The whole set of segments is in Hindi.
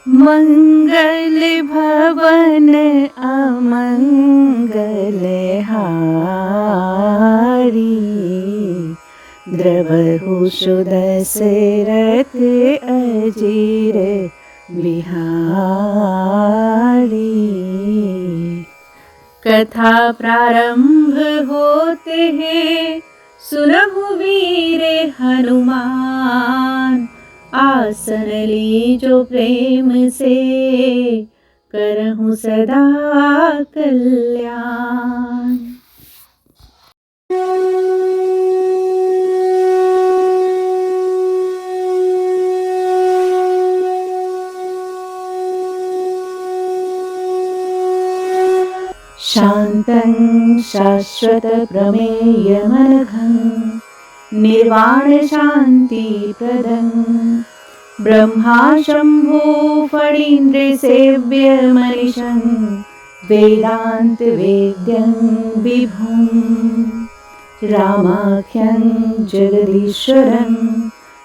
मंगल भवन अमंगल हारी, द्रवहु सुदशरथ अजीर बिहारी। कथा प्रारंभ होते हैं सुनहु वीर हनुमान, आसन लीजो प्रेम से करहु सदा कल्याण। शान्तं शाश्वत प्रमेयमनघं, निर्वाण शांति प्रदं, ब्रह्मा शंभो फणीन्द्र सेव्य मनीषं, वेदांत वेद्यं विभुं, रामाख्यं जगदीश्वरं,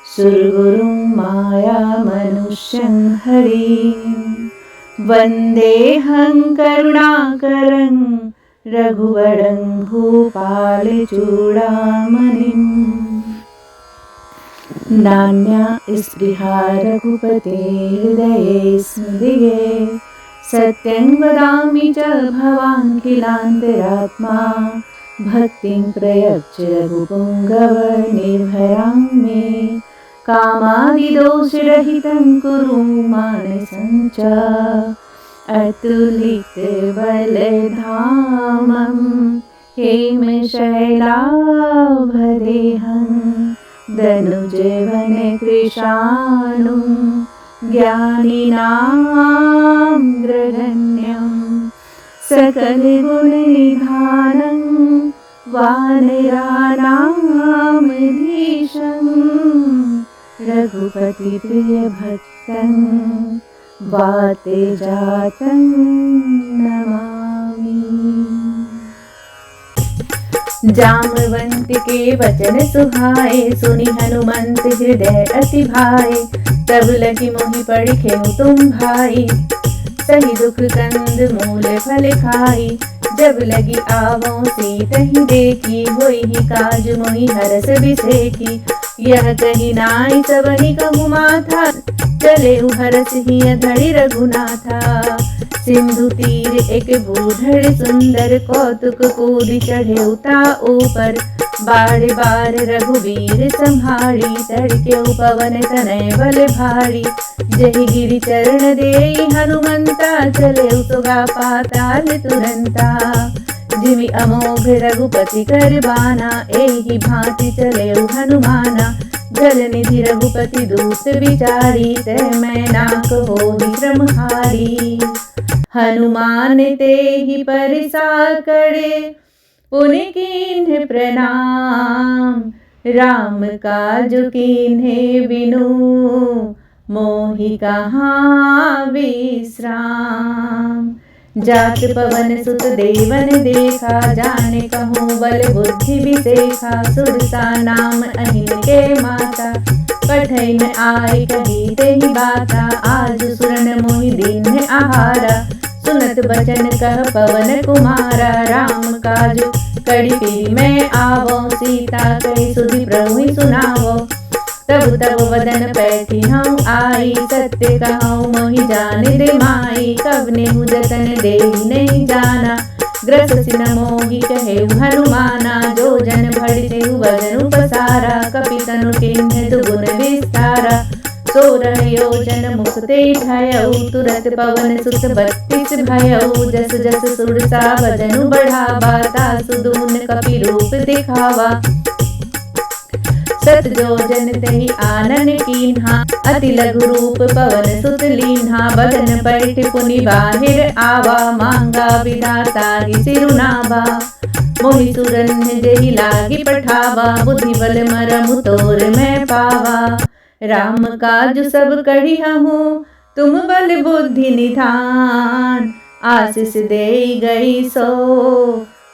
सुरगुरुं माया मनुष्यं हरिं, वन्देऽहं करुणाकरं रघुवरं भूपालचूडामणिम्। नान्या स्पृहा रघुपते हृदये स्मृतिगे, सत्यं वदामि च भवान् किलान्तरात्मा, भक्तिं प्रयच्छ रघुपुङ्गव निर्भरां मे, कामादिदोषरहितं कुरु मानसं च, अतुलितबलधामं हेमशैलाभदेहं, दनुजवनकृशानुं ज्ञानिनां ग्रगण्यं, सकलगुणनिधानं वानराणामधीशं, रघुपतिप्रियभक्तं वातेजातं नमामि। जाम्बवंत के वचन सुहाए, सुनि हनुमंत हृदय अति भाए, तब लगी मोहि पड़खेउ तुम भाई, सही दुख कंद मूल फल खाई, जब लगी आवों सीतहि देखी, होई ही काज मोहि हरस बिसेकी, यह कही नाई सबनि कहु माथा, चले हरस हिय धरि रघुनाथा, सिंधु तीर एक बूढ़ड़ सुंदर, कौतुक कूदि चढ़े उता ऊपर, बार बार रघुवीर संभारी, तड़के पवन तनय बल भारी, जहि गिरि चरण देई हनुमंता, चले सुगा पाताल तुरंता, जिमि अमोघ रघुपति कर बाना, एहि भांति चले हनुमाना, जल निधि रघुपति दूत विचारी, तै मैं नाक होहि श्रमहारी, हनुमान तेहि परिसा करे, पुनि कीन्ह प्रणाम, राम काज कीन्हे बिनु मोहि कहाँ विश्राम, जात पवन सुत देवन देखा, जाने कहूँ बल बुद्धि विसेखा, सुरसा नाम अहिन के माता, पठै न आय कही तेहि बाता, आज सुरन मोहि दीन्ह आहारा, सुनत बचन कह पवन कुमारा, राम काज करि पीरि मैं आवो, सीता कहि सुधि प्रभु सुनावो, तब तब वदन पैठी हम आई, सत्य कहूँ मोहि जान दे माई, कवने जतन देहि नहीं जाना, ग्रस सिन मोहि कहे हनुमाना, जो जन भड़ते वजन पसारा, कपि तनु किन्ह दुगुन विस्तारा, 16 योजन मुक्ते भयउ, तुरत पवन सुत 32 भयउ, जस जस सुरसा वजनु बढ़ावा, तासु दून कपि रूप दिखावा, सत जोजन तेहि आनन कीन्हा, अति लघु रूप पवन सुत लीन्हा, बदन पैठ पुनि बाहिर आवा, मांगा विधाता सिरुनावा, मोहि सुरन जेहि लागी पठावा, बुद्धि बल मरमु तोर मैं पावा, राम काज सब कढ़ी हूँ तुम बल बुद्धि निधान, आशीष दे गई सो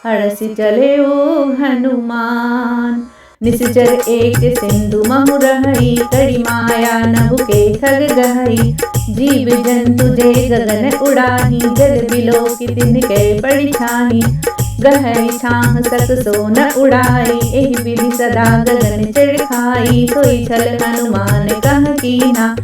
हरसि चले ओ हनुमान, निश्चर एक सिंधु महु रहई, करी माया नभु के खग गहई। जीव जंतु जे गगन उड़ाही, जल बिलो की तिनके पड़ी छाही। गहरी छाह सक सो न उड़ाई, एहि विधि सदा गगन चढ़ खाई। सोई छल हनुमान कह कीन्हा,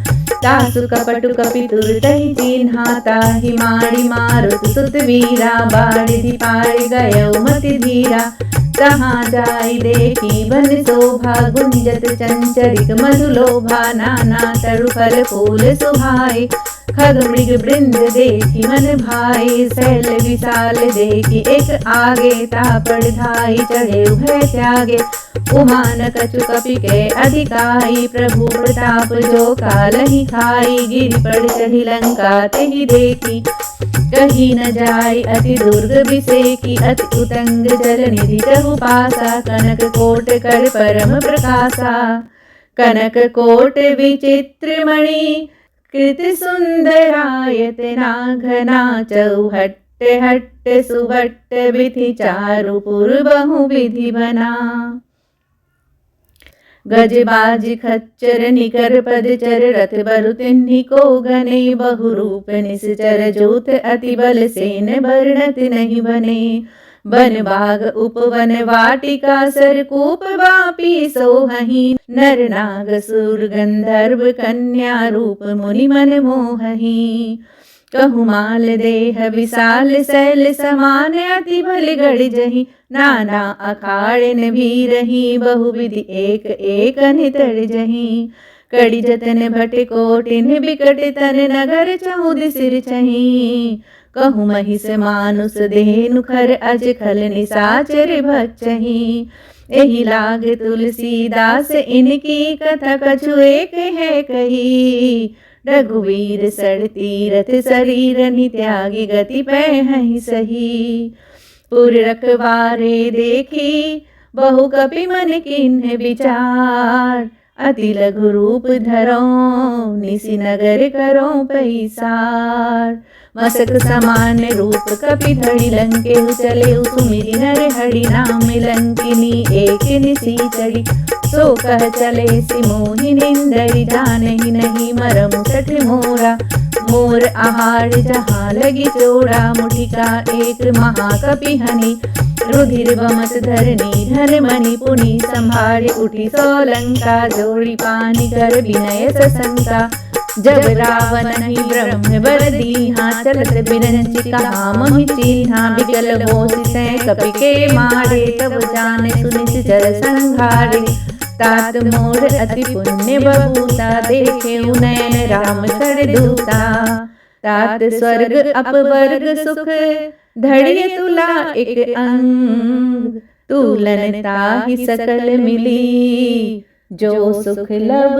तासु कपटु कपितुर तहि चिन्हा। ताहि मारी मारुत सुत वीरा, बारिधि पारि गयो मति धीरा। तहाँ जाई देखी बन शोभा, गुंजत चंचरिक मधुलोभा। नाना तरु फल फूल सुहाए, खग मृग वृंद देखी मन भाई। शैल विशाल देखी एक आगे, तापड़ धाई चढ़े उभय त्यागे। उमान कछु कपि के अधिकाई, प्रभु प्रताप जो कालहि खाई। गिरि पड़ चढ़ी लंका तेहि देखी, कहीं न जाय अति दुर्ग बिसेकी। अति उतंग जल निधि तहु पासा, कनक कोट कर परम प्रकाशा। कनक कोट विचित्र मणि, कृत सुंदरायत घना। चौहट्ट हट्ट सुभट्ट विधि, चारु पुर बहु विधि बना। गज बाज खच्चर निकर पदचर, रथ बरु तिन्हि को गने। बहु रूप निश्चर जोत, अति बल सेन वर्णत नहीं बने। बन बाग उपवन वाटिका, सरकूप वापी सोहहि। नर नाग सुर गंधर्व कन्या, रूप मुनि मन मोहहि। कहु माल देह विशाल, शैल समान अति भल गढ़ जहि। नाना अखाड़न भी रही, बहुविधि एक एक नितर जही। कड़ी जतन भट कोटिन बिकट तन, नगर चहुद सिर छही। कहु महिष मानुष देहनु खर, अज खल निसाचर भक्षही। एहि लाग तुलसीदास इनकी, कथा कछु एक है कही। रघुवीर सर तीरथ शरीर, नित्यागी गति पै सही। पुर रखवारे देखी, बहु कपि मन किन्ह विचार। अति लघु रूप धरो, निसि नगर करो पैसार। मसक समान रूप कपि धरि, लंकेहु चलेहु सुमिरि नर हरि। नाम लंकिनी एक निसी चढ़ी, सो कह चले सि मोहि निंदरि। जानहि नहीं मरमु सठ मोरा, मोर आहार जहाँ लगी चोरा। मुठिका एक महाकपि हनि, रुधिर बमत धरनी धन मणि। पुनि संभारे उठी सोलंका, जोड़ी पानी कर विनय सशंका। जब रावण ही ब्रह्म बर दीन्हा, चलत बिरंच कहा मोहि चिन्हा। बिकल होश सै कपि के मारे, तब जान सुनि जर संघारे। तात मोर अति पुण्य बबूता, देखे नयन राम कर दूता। तात स्वर्ग अपवर्ग सुख, धड़िय तुला एक अंग। तुलन ताहि सकल मिली, जो सुख लब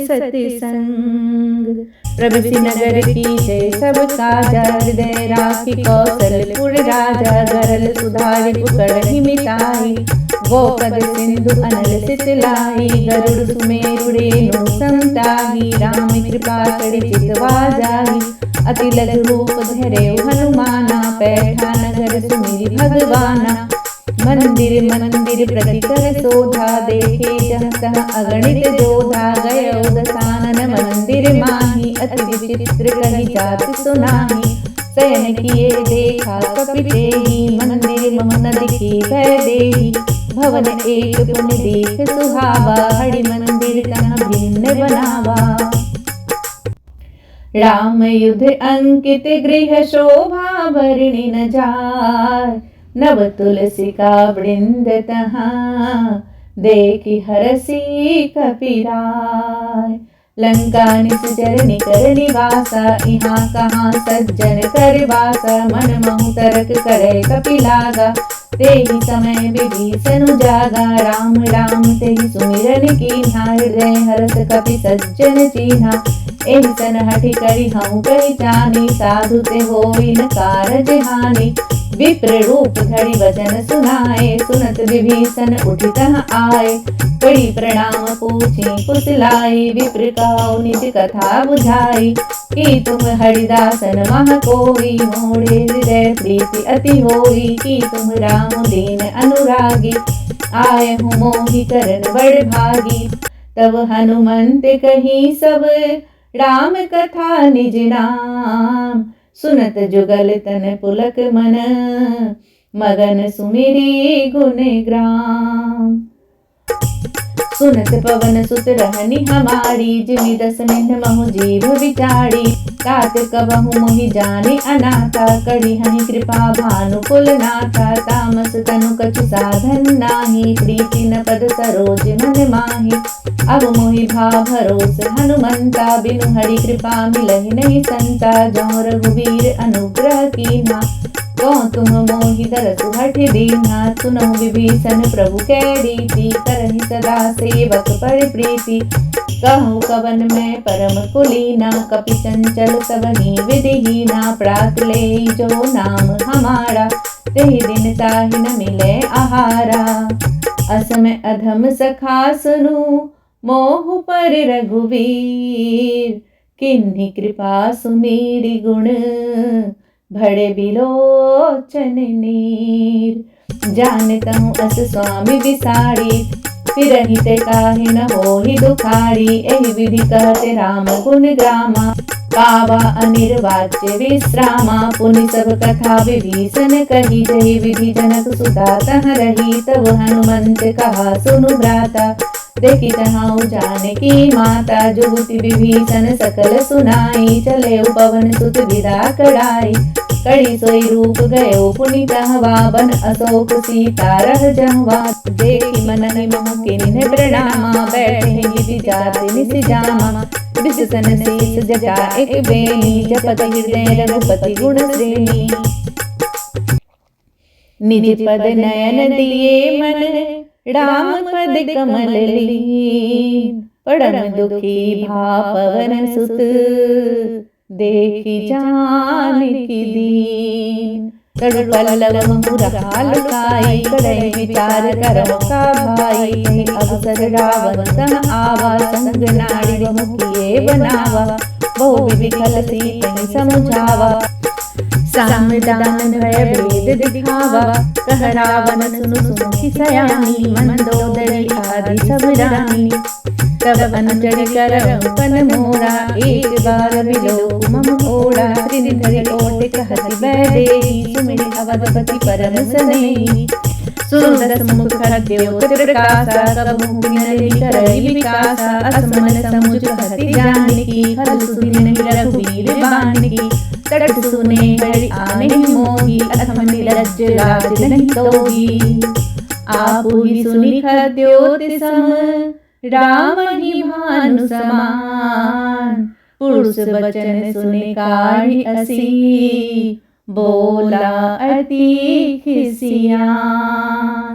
सतसंग। प्रभु नगर की जय सब काजा, हृदय राखी कौशलपुर राजा। गरल सुधारि पुकड़हि मिताई, गोपद सिंधु अनल सितलाई। गरुड़ सुमेरु रेणु संताही, राम कृपा करि चितवा जाहि। अति लघु रूप धरeu हनुमाना, पैठा नगर सुमिरि भगवाना। मंदिर मंदिर प्रति कर शोधा, देखे जहाँ तहाँ अगणित जोधा। गयो दसानन मंदिर माही, अति विचित्र कही जात सुनाही। शयन किए देखा कपि तेहि, मंदिर मम न दिखी भय देहि। भवन एक पुन देख सुहावा, हरि मंदिर तहाँ भिन्न बनावा। राम युद्ध अंकित गृह, शोभा वर्णि न जाय। नव तुलसी का वृंद तहाँ, देखी हरसी कपिराय। लंका निश्चर निकर निवासा, यहाँ कहाँ सज्जन कर वासा। मन महु तरक करे कपिलागा, तेहि समय विभीषण जागा। राम राम तेहि सुमिरन कीन्हा, हृदय हरस कपि सज्जन चीन्हा। एहि सन हठि करि हऊँ पहचानी, साधु ते होई न कारज हानि। विप्र रूप धरि वचन सुनाए, सुनत विभीषण उठि तहाँ आए। बड़ी प्रणाम पूछी कुशलाई, विप्र कहो निज कथा बुझाई। कि तुम हरिदासन मह कोई, मोरे हृदय प्रीति अति होई। कि तुम राम दीन अनुरागी, आए हूँ मोहि करन बड़ भागी। तब हनुमंत कही सब राम कथा निज नाम। सुनत जुगल तन पुलक मन मगन सुमिरी गुण ग्राम। सुनत पवन सुत रहनी हमारी जिमि दस मिन्ह महु जीव विचारी। तात कबहु मोहि जाने अनाथा करी हनि कृपा भानु कुल नाथा। तामस तनु कछु साधन नाही प्रीति न पद सरोज मन माही। अब मोहि भा भरोस हनुमंता बिनु हरि कृपा मिलहि नहीं संता। जौ रघुवीर अनुग्रह कीन्हा तो तुम मोहि दरसु हठ दीन्हा। सुनहु विभीषण प्रभु कै रीति करहि सदा सेवक पर प्रीति। कहूँ कवन मैं परम कुलीना कपि चंचल सबहि विधिहीना। प्रात ले जो नाम हमारा तेहि दिन ताहि न मिले आहारा। असम अधम सखा सुनु मोह पर रघुवीर। किन्हि कृपा सुमेरि गुण भड़े बिलोचन नीर। जानतहु अस स्वामी विसारी फिरहि ते काहे न होहि दुखारी। एहि विधि कहते राम गुण ग्रामा पावा अनिर्वाच्य विश्रामा। पुनि सब कथा विभीषण कही जहि विधि जनक सुता तह रही। तब हनुमंत कहा सुनु भ्राता देखि तहाऊ जानकी माता। जुगति विभीषण सकल सुनाई चले पवन सुत विदा कड़ाई। कड़ी सोई रूप गयो पुनि तहवा बन अशोक सीता रह जहवा। देखि मनहि मोह किन्हि प्रणामा बैठे विचार निस जामा। विषसन शीस जटा एक बेनी जपत हृदय रघुपति गुण श्रेणी। निज पद नयन दिए मन राम पद कमल लीन। परम दुखी भा पवन सुत देखि जानकी दीन। तड़ु पल्लव मुरहा लुकाई कड़ै विचार करम का भाई। कहीं अवसर रावण तह आवा संग नारी बहु किए बनावा। बहु विकल सी कहीं समझावा साम दान भय भेद दिखावा। कह रावण सुनु सुमुखी सयानी मंदोदरी आदि सब रानी। तब अनुचर करम मोरा एक बार बिलोक मम ओढ़ा। त्रिनिधि ओट कहति बैदेही सुमिरि अवधपति परम सनेही। सुंदर मुख द्योत प्रकाशा कब मुख नरि करई विकासा। असमन समुझ कहति जानकी फल सुदिन रघुवीर बानकी। तट सुने हरि आने मोही अथम निलज्ज लाज नहीं तोही। आपु ही सुनि खद्योत सम राम ही भानु समान। पुरुष वचन सुनि काढ़ी असी बोला अति खिसियान।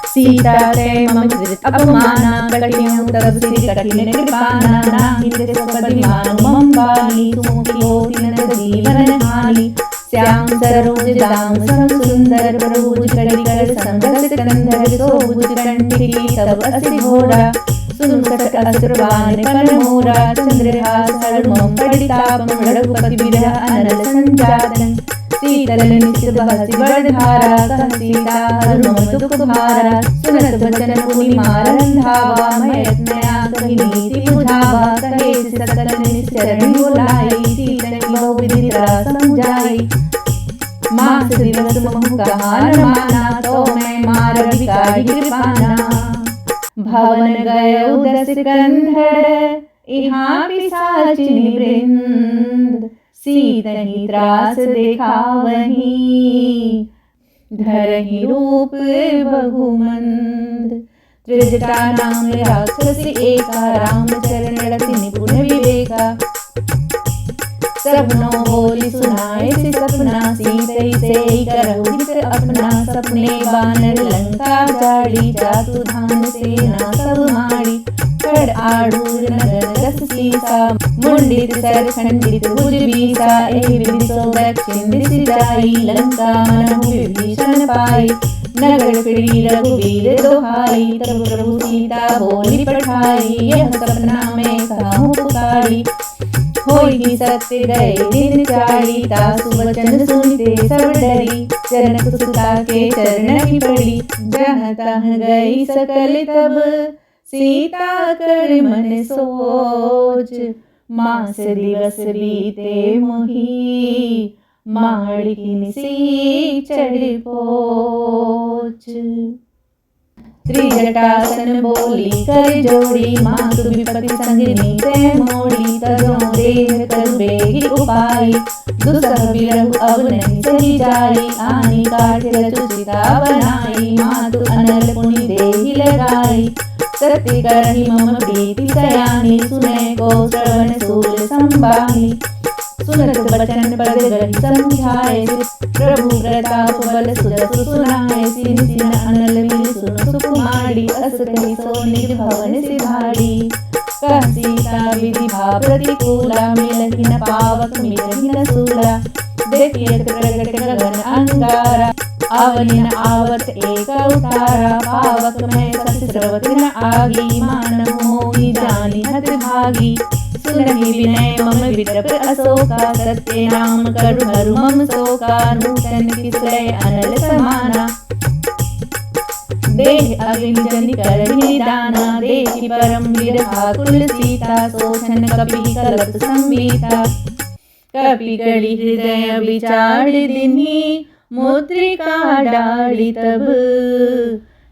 सीता ते मम कृत अपमाना कटिहूँ तब सिर कठिन कृपाना। नाहि ते स्वपदि मानु मम बाली सुमुखी होति न जीवन हानि। श्याम सरोज दाम सम सुंदर प्रभुज कड़ी कर संगस कंधर। सोभुज कंठिकी तब असि घोरा सुनुसट अस्त्रबाण कन मोरा। चंद्रहास हरुमं पड़ितापं रघुपति विरह अनल संजातन। शीतल निशित बहसि वर्धारा कह सीता हरुमं दुख भारा। सुनत बचन पुनि मारन धावा मयत नया कहि नीति बुझावा। कहेस सकल निश्चरण बोलाई सीतनि बहु विधि समझाई। मास दिवस महु कहा न माना तो मैं मार बिकाई कृपाना। भवन गयो दस कंधर इहाँ पिशाचिनी वृंद। सीतहि त्रास देखावही धरहि रूप बहुमंद। त्रिजटा नाम राक्षसी एका राम चरण रति निपुण विवेका। सबनो बोली सुनाए से सपना सीतई से करहु हित अपना। सपने बानर लंका जाड़ी जातु धान सेना सब माड़ी। खड़ आड़ूर नगर दस सीसा मुंडित सर खंडित भुज बीसा। एहि विधि सो दक्षिण दिशि जाई लंका मनहु विभीषण पाई। नगर फिरी रघुवीर दोहाई तब प्रभु सीता बोली पठाई। यह सपना में कहूँ पुकारी हो होई ही सत्य गए दिन चारी, तासु वचन सुनते सब डरी। जनक सुता के चरण ही पड़ी, जहाँ तहाँ गई सकल तब। सीता कर मन सोच, मास दिवस बीते मोही। माड़ी निसी चढ़ पोच। त्रिजटासन बोली कर जोड़ी, मातु विपति संगिनी ते मोड़ी। तजो देह कर बेगी उपाई, दुसह बिरहु अब नहीं सही जाई। आनी काठ रचु चिता बनाई, मातु अनल पुनि देहि लगाई। सत्य करहि मम प्रीति सयानी, सुने को श्रवण सूल संबानी। सुनत बचन पद गहि समझाए, प्रभु प्रताप बल सुजसु सुनाए। सिन सिन अनल मिल सुन सुकुमारी, अस कहि सो निज भवन सिधारी। कह सीता विधि भा प्रतिकूला, मिलहि न पावक मिलहि न सूला। देखियत प्रगट गगन अंगारा, आवनि न आवत एक उतारा। पावक में सस स्रवत न आगी, मानहु मोहि जानि हत भागी। सुनहि विनय मम विटप अशोका, सत्य नाम करु हरु मम शोका। नूतन किसलय अनल समाना, देह अग्नि जनि करहि दाना। देखि परम बिरहा कुल सीता, सोचन कपि कलप संवीता। कपि कड़ी हृदय विचार दिन्हि, मुद्रिका डाली तब।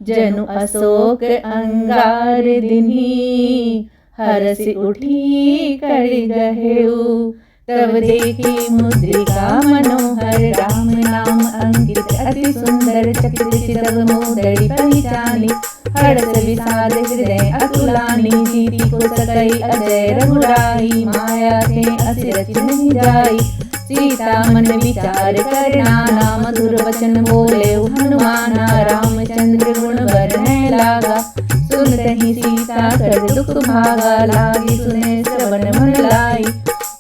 जनु अशोक अंगार दिन्हि, हरसि उठी कर गहेउ। तब देखी मुद्रिका मनोहर, राम नाम अंकित अति सुंदर। चकित चितव मोदड़ी पहचानी, हर्ष विषाद हृदय अतुलानी। जीति को सकई अजय रघुराई, माया थे अति रचि नहीं जाई। सीता मन विचार कर नाना, मधुर वचन बोले हनुमाना। रामचंद्र गुण बरने लागा, सुनतहि सीता कर दुख भागा। लागी सुने श्रवण मन लाई,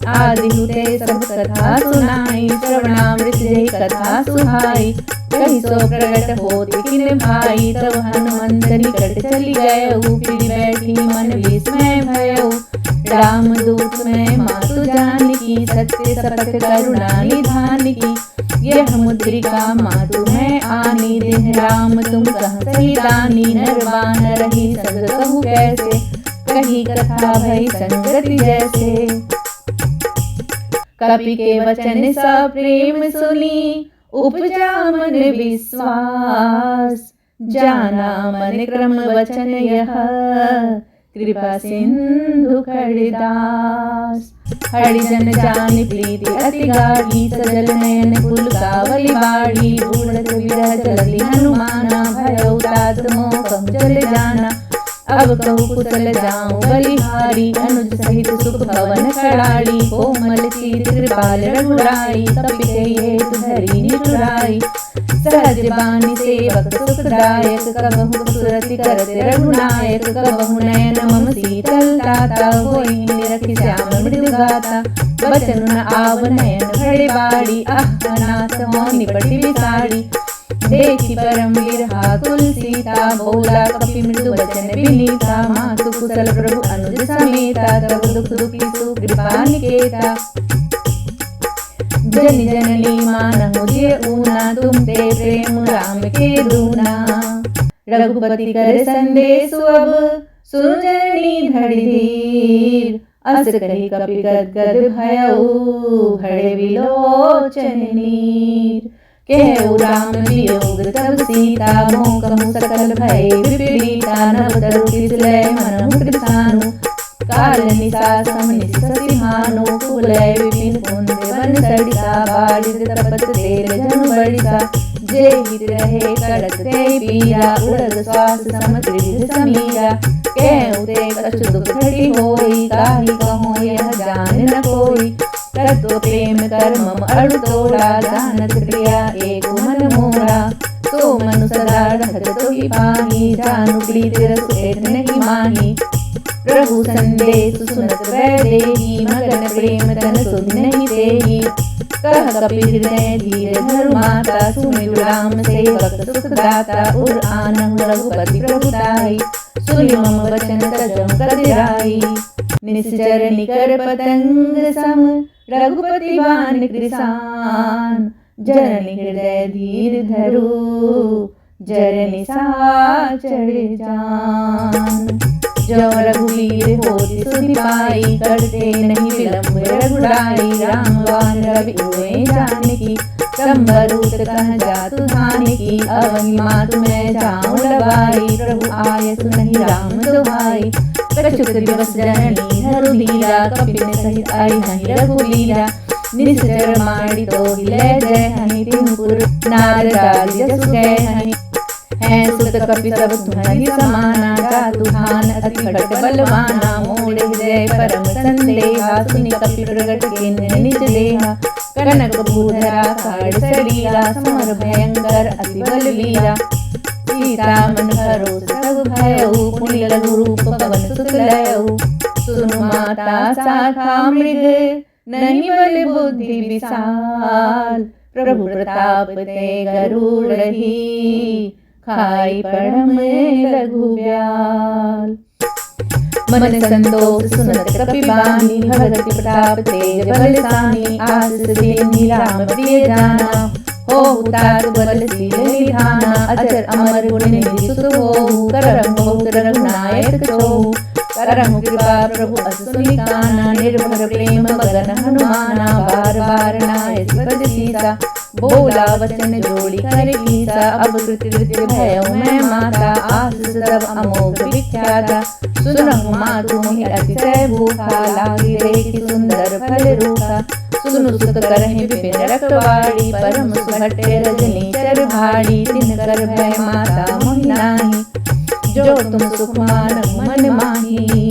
आदि हुते सब कथा सुनाई। श्रवणामृत जहि कथा सुहाई, कहि सो प्रगट होति किन भाई। तब हनुमंत निकट चली गयउ, फिर बैठी मन विस्मय भयउ। रामदूत में मातु जानकी, सत्य शपथ करुणा निधान की। यह मुद्रिका मातु में आनी, दिन राम तुम कह सही दानी। नर बानर ही संग कहु कैसे, कही कथा भई संगति जैसे। कपि के वचन सा प्रेम सुनी, उपजा मन विश्वास। जाना मन क्रम वचन यह, कृपा सिंधु खड़िदास। हरिजन जानि प्रीति अति गाढ़ी, सजल नयन कुल कावली बाढ़ी। बूढ़त विरह चलती हनुमाना, भयउ तात मोह कहु चल जाना। अब कहु कुशल जाऊं बलिहारी, अनुज सहित सुख भवन खड़ाड़ी। कोमल चीर कृपाल रघुराई, कपि कहि हेतु धरि निठुराई। सहज बानी सेवक सुखदायक, कबहु सुरति करत रघुनायक। कबहु नयन मम शीतल ताता, होई निरखि श्याम मृदु गाता। बचन न आव नयन खड़े बाड़ी, आह नाथ हो निपटि बिसाड़ी। देखि परम बिरहा कुल सीता, बोला कपि मृदु वचन विनीता। मातु कुशल प्रभु अनुज समेता, तब दुख दुखी सुकृपा निकेता। जनि जननी मानहु जिय ऊना, तुम ते प्रेम राम के दूना। रघुपति कर संदेशु अब, सुनु जननी धरि धीर। अस कहि कपि गदगद भयउ, भड़े विलोचन नीर। केहु राम वियोग तब सीता, मोह कहु सकल भय विपरीता। नव तरु किसलय मनहु कृतानु, काल निसा सम निसि भानु। कुलय विपिन कुंद वन सरिसा, बारिद तपत तेल जनु बरिसा। जे हित रहे करत ते पीरा, उड़द श्वास सम त्रिविध समीरा। केहु ते कछु दुख घटी होई, काहि कहूँ यह जान न कोई। तत्व प्रेम कर मम अड़ु तोड़ा, जानत प्रिया एक मन मोरा। तो मनु सदा रखत तोहि पाही, जानु प्रीत रस एत नहीं माही। प्रभु संदेश सुनत वैदेही, मगन प्रेम तन सुध नहीं देही। कह कपि हृदय धीर धरु माता, सुमिरु राम सेवक सुखदाता। उर आनहु रघुपति प्रभु ताई, सुनि मम वचन तजहु कतिराई। निश्चर निकर पतंग सम रघुपति बान कृसान। जननी हृदय धीर धरो जरनि साचर जान। जो रघुवीर होति सुधि पाई करते नहीं विलंब रघुराई। रामवान रवि हुए जानकी संबरूत कह जातु धानकी। अवनि मातु मैं जाऊं लबाई प्रभु आय सुनहि राम दुहाई। कछुक दिवस जननी धरु धीरा कपिन सहित आई नहीं रघुवीरा। निश्चर माड़ी तो हिले जय हनि तिहुपुर नारदारि जसु गए हनि। है सुत कपि सब तुम्हारी समाना जातु धान अति भट बलवाना। मोड़ हृदय परम संदेहा सुनि कपि प्रगट केन्द्र निज देहा। कनक भूधरा काढ़ शरीरा समर भयंकर अति बलवीरा। सीता मन भरोस सब भयउ पुनि लघु रूप पवन सुत लयउ। सुनु माता शाखा मृग नहीं बल बुद्धि विशाल। प्रभु प्रताप ते गरुड़हि खाई पढ़म लघु ब्याल। मन संतोष सुनत कपि बानी भगति प्रताप तेज बलसानी। आशीष देहि राम प्रिय जाना होहु तात बलशील निधाना। अचर अमर गुण निधि सुत होहु करहु बहुत रघुनायक छोहु। करहु कृपा प्रभु अस सुनि काना निर्भर प्रेम मगन हनुमाना। बार बार नाय पद सीसा बोला वचन जोड़ी कर कीसा। अब कृत्य भयउ मैं माता आशीष सब अमोघ विख्याता। सुनहु मातु मोहि अतिशय भूखा लागी देखि सुंदर फल रूखा। सुनु सुत करहि विपिन रखवाड़ी परम सुभटे रजनी चर भाड़ी। तिन कर भय माता मोहि नाही जो तुम सुख मानहु मन माही।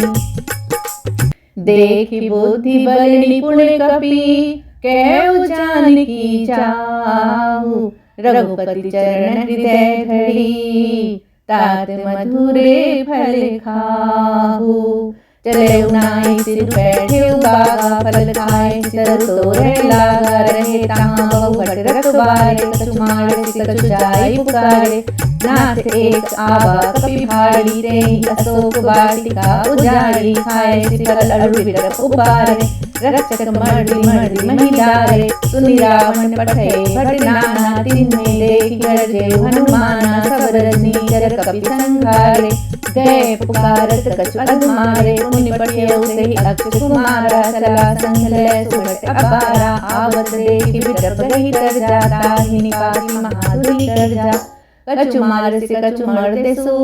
देखि बुद्धि बल निपुण कपि कहु जानकी चाहु। रघुपति चरण हृदय धरी तात मधुरे फल खाहु। चले उनाई सिर बैठे बागा फल खाए चरु तोरे लागा। रहे ताहाँ बहु भट रखवारे कछु मारे कछु जाई पुकारे। नाथ एक आवा कपि भाड़ी तेहि अशोक वाटिका उजाड़ी। खाए सिफल अरु विरप उबारे रक्षक मर्दि मर्दि महि डारे। सुनि रावण पठे भट नाना तिन्हि देखि गरजेउ हनुमाना। सब रजनी चर कपि संघारे गए पुकारत कछु अधमारे। मुनि पठेउ तेहि अक्षय कुमारा चला संग लय सुभट अपारा। आवत देखि विरप गहि तर जाता निपाति महाधुनि कर जा। कछु मार से कछु मर्दे सु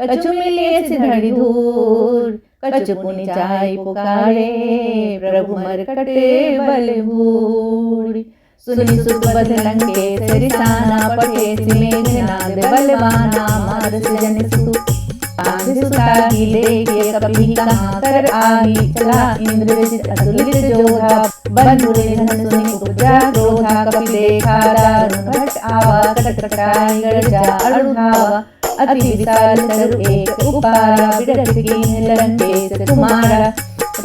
कछु मिले से धड़ी धूर। कछु पुनि जाई पुकारे प्रभु मरकटे बल भूर। सुनि सुत बध लंके सरिसाना पठे सि मेघनाद बलवाना। मार जन सु आंध सुतागी लेके कपि कहाँ कर आही। चला इंद्रजित अतुलित जोधा बंधु निधन सुनि उपजा क्रोधा। कपि देखा दारुण भट आवा कटकटाई गर्जा अरुधावा। अति विशाल तरु एक उपारा बिरथ कीन्ह लंकेश कुमारा।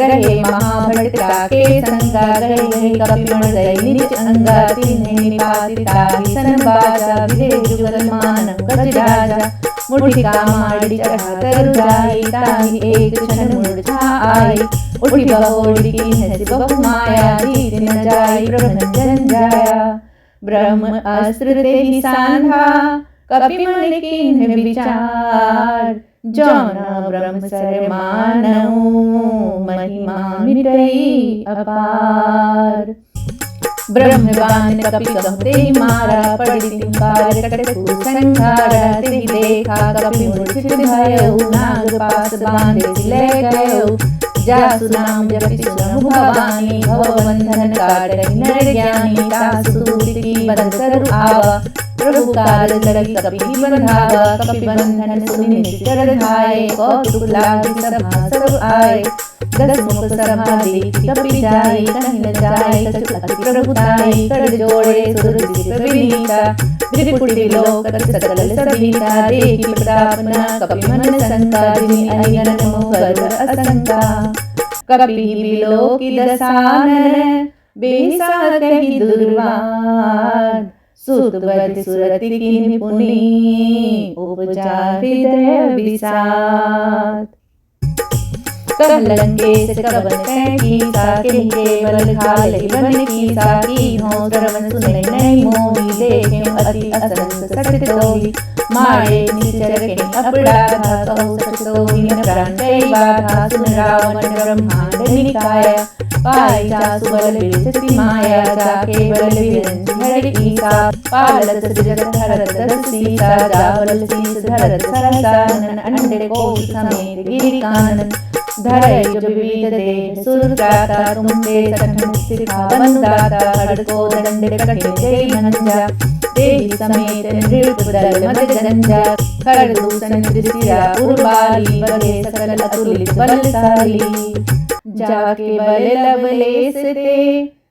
रहे महाभट के संगा गए कपि मर्दय निज अंगा। तिन्हि निपाति ताहि सन बाजा विधे जुगल मानव गज राजा। मुठिका माड़ी चढ़ा तरु जाई ताहि एक क्षण मूर्छा आई। उठि बहोड़ी कीन्ह सि बहु माया जीत न जाई प्रभंजन जाया। ब्रह्म अस्त्र तेहि सांधा कपि मन कीन्ह विचार। जौना ब्रह्म सर मानऊ महिमा मिटई अपार। ब्रह्मवान कपि कहते मारा पड़ी तिम्बार कटकु संघारा। तेहि देखा कपि मूर्छित भयउ नाग पास बांधे ले गयउ। जासु नाम जपि सुनहु भवानी भवबंधन काटहि नर ज्ञानी। तासु दूत की बंध सरु आवा प्रभु काल लगी कपि बंधावा। कपि बंधन सुनि निश्चर धाये कौतुक लागी सभा सब आए। दस मुख सभा देखि कपि जाई कहि न जाय कछु अति प्रभुताई। कर जोड़े सुर जित विनीता त्रिपुटी लोक सकल सबीता। देखि प्रताप न कपि मन शंका जिनि अयन मुकर असंका। कपि बिलोकि दसानन बेसा कहि दुर्वाद। सुत बध सुरति किन्हि पुनि उपजा हृदय विषाद। कह लंकेश कवन तै कीसा के केवल घाल बन कीसा की हो श्रवण सुने नहीं मोही देखे अति असंत सट तोही मारे निचर के अपराधा कहु सच तोही न प्राण कई बाधा सुन रावण ब्रह्मांड निकाया पाई जासु बल विरचति माया जाके बल विरंच हरि ईसा पालत जगत हरत दस सीसा जावल शीस धरत सहसानन अंडे को समेत गिरि कानन धरे जो विविध देह सुर गाता तुमते सठन सिखा बंदाता हड़को दंड कठिन जय भंजा देहि समेत नृप दल मद गंजा खड़ दूषण दृष्टिया उर्वाली बले सकल अतुलित बलशाली जाके बल लवलेस ते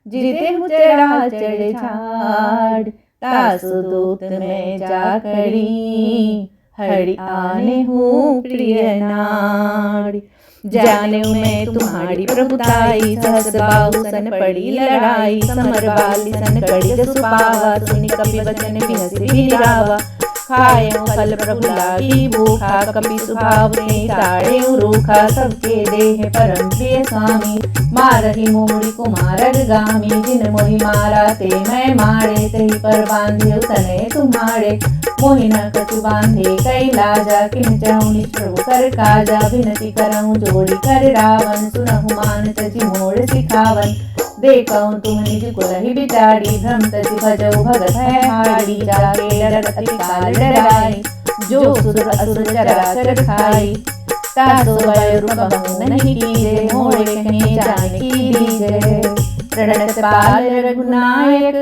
जिते हूँ चढ़ा चढ़ झाड़ तासु दूत में जा खड़ी हरि आने हूँ प्रिय नाड़ जाने मैं तुम्हारी प्रभुताई सहस बाहु सन पड़ी लड़ाई समर वाली सन कड़ी सुपावा सुनि कपि वचन बिहसि बिरावा खाए फल प्रभु लागी भूखा कपि स्वभाव ने ताड़े रूखा सबके देह परम प्रिय स्वामी मारहि मोड़ी कुमार गामी जिन मोहि मारा ते मैं मारे तही पर बांधे तने तुम्हारे मोहि न कछु बांधे कई लाजा किन चहुनि प्रभु कर काजा विनती करऊँ जोड़ी कर रावण सुनहु मान तजी मोड़ सिखावन देखऊँ तुम निज कुलहि बिचारी भ्रम तजी भजऊ भगत है हारी जाके डरत अति काल डराई जो सुर असुर चराचर खाई तासो वय रूप बहु नहीं कीजे मोड़े कहीं जान की दीजे प्रणत पाल रघुनायक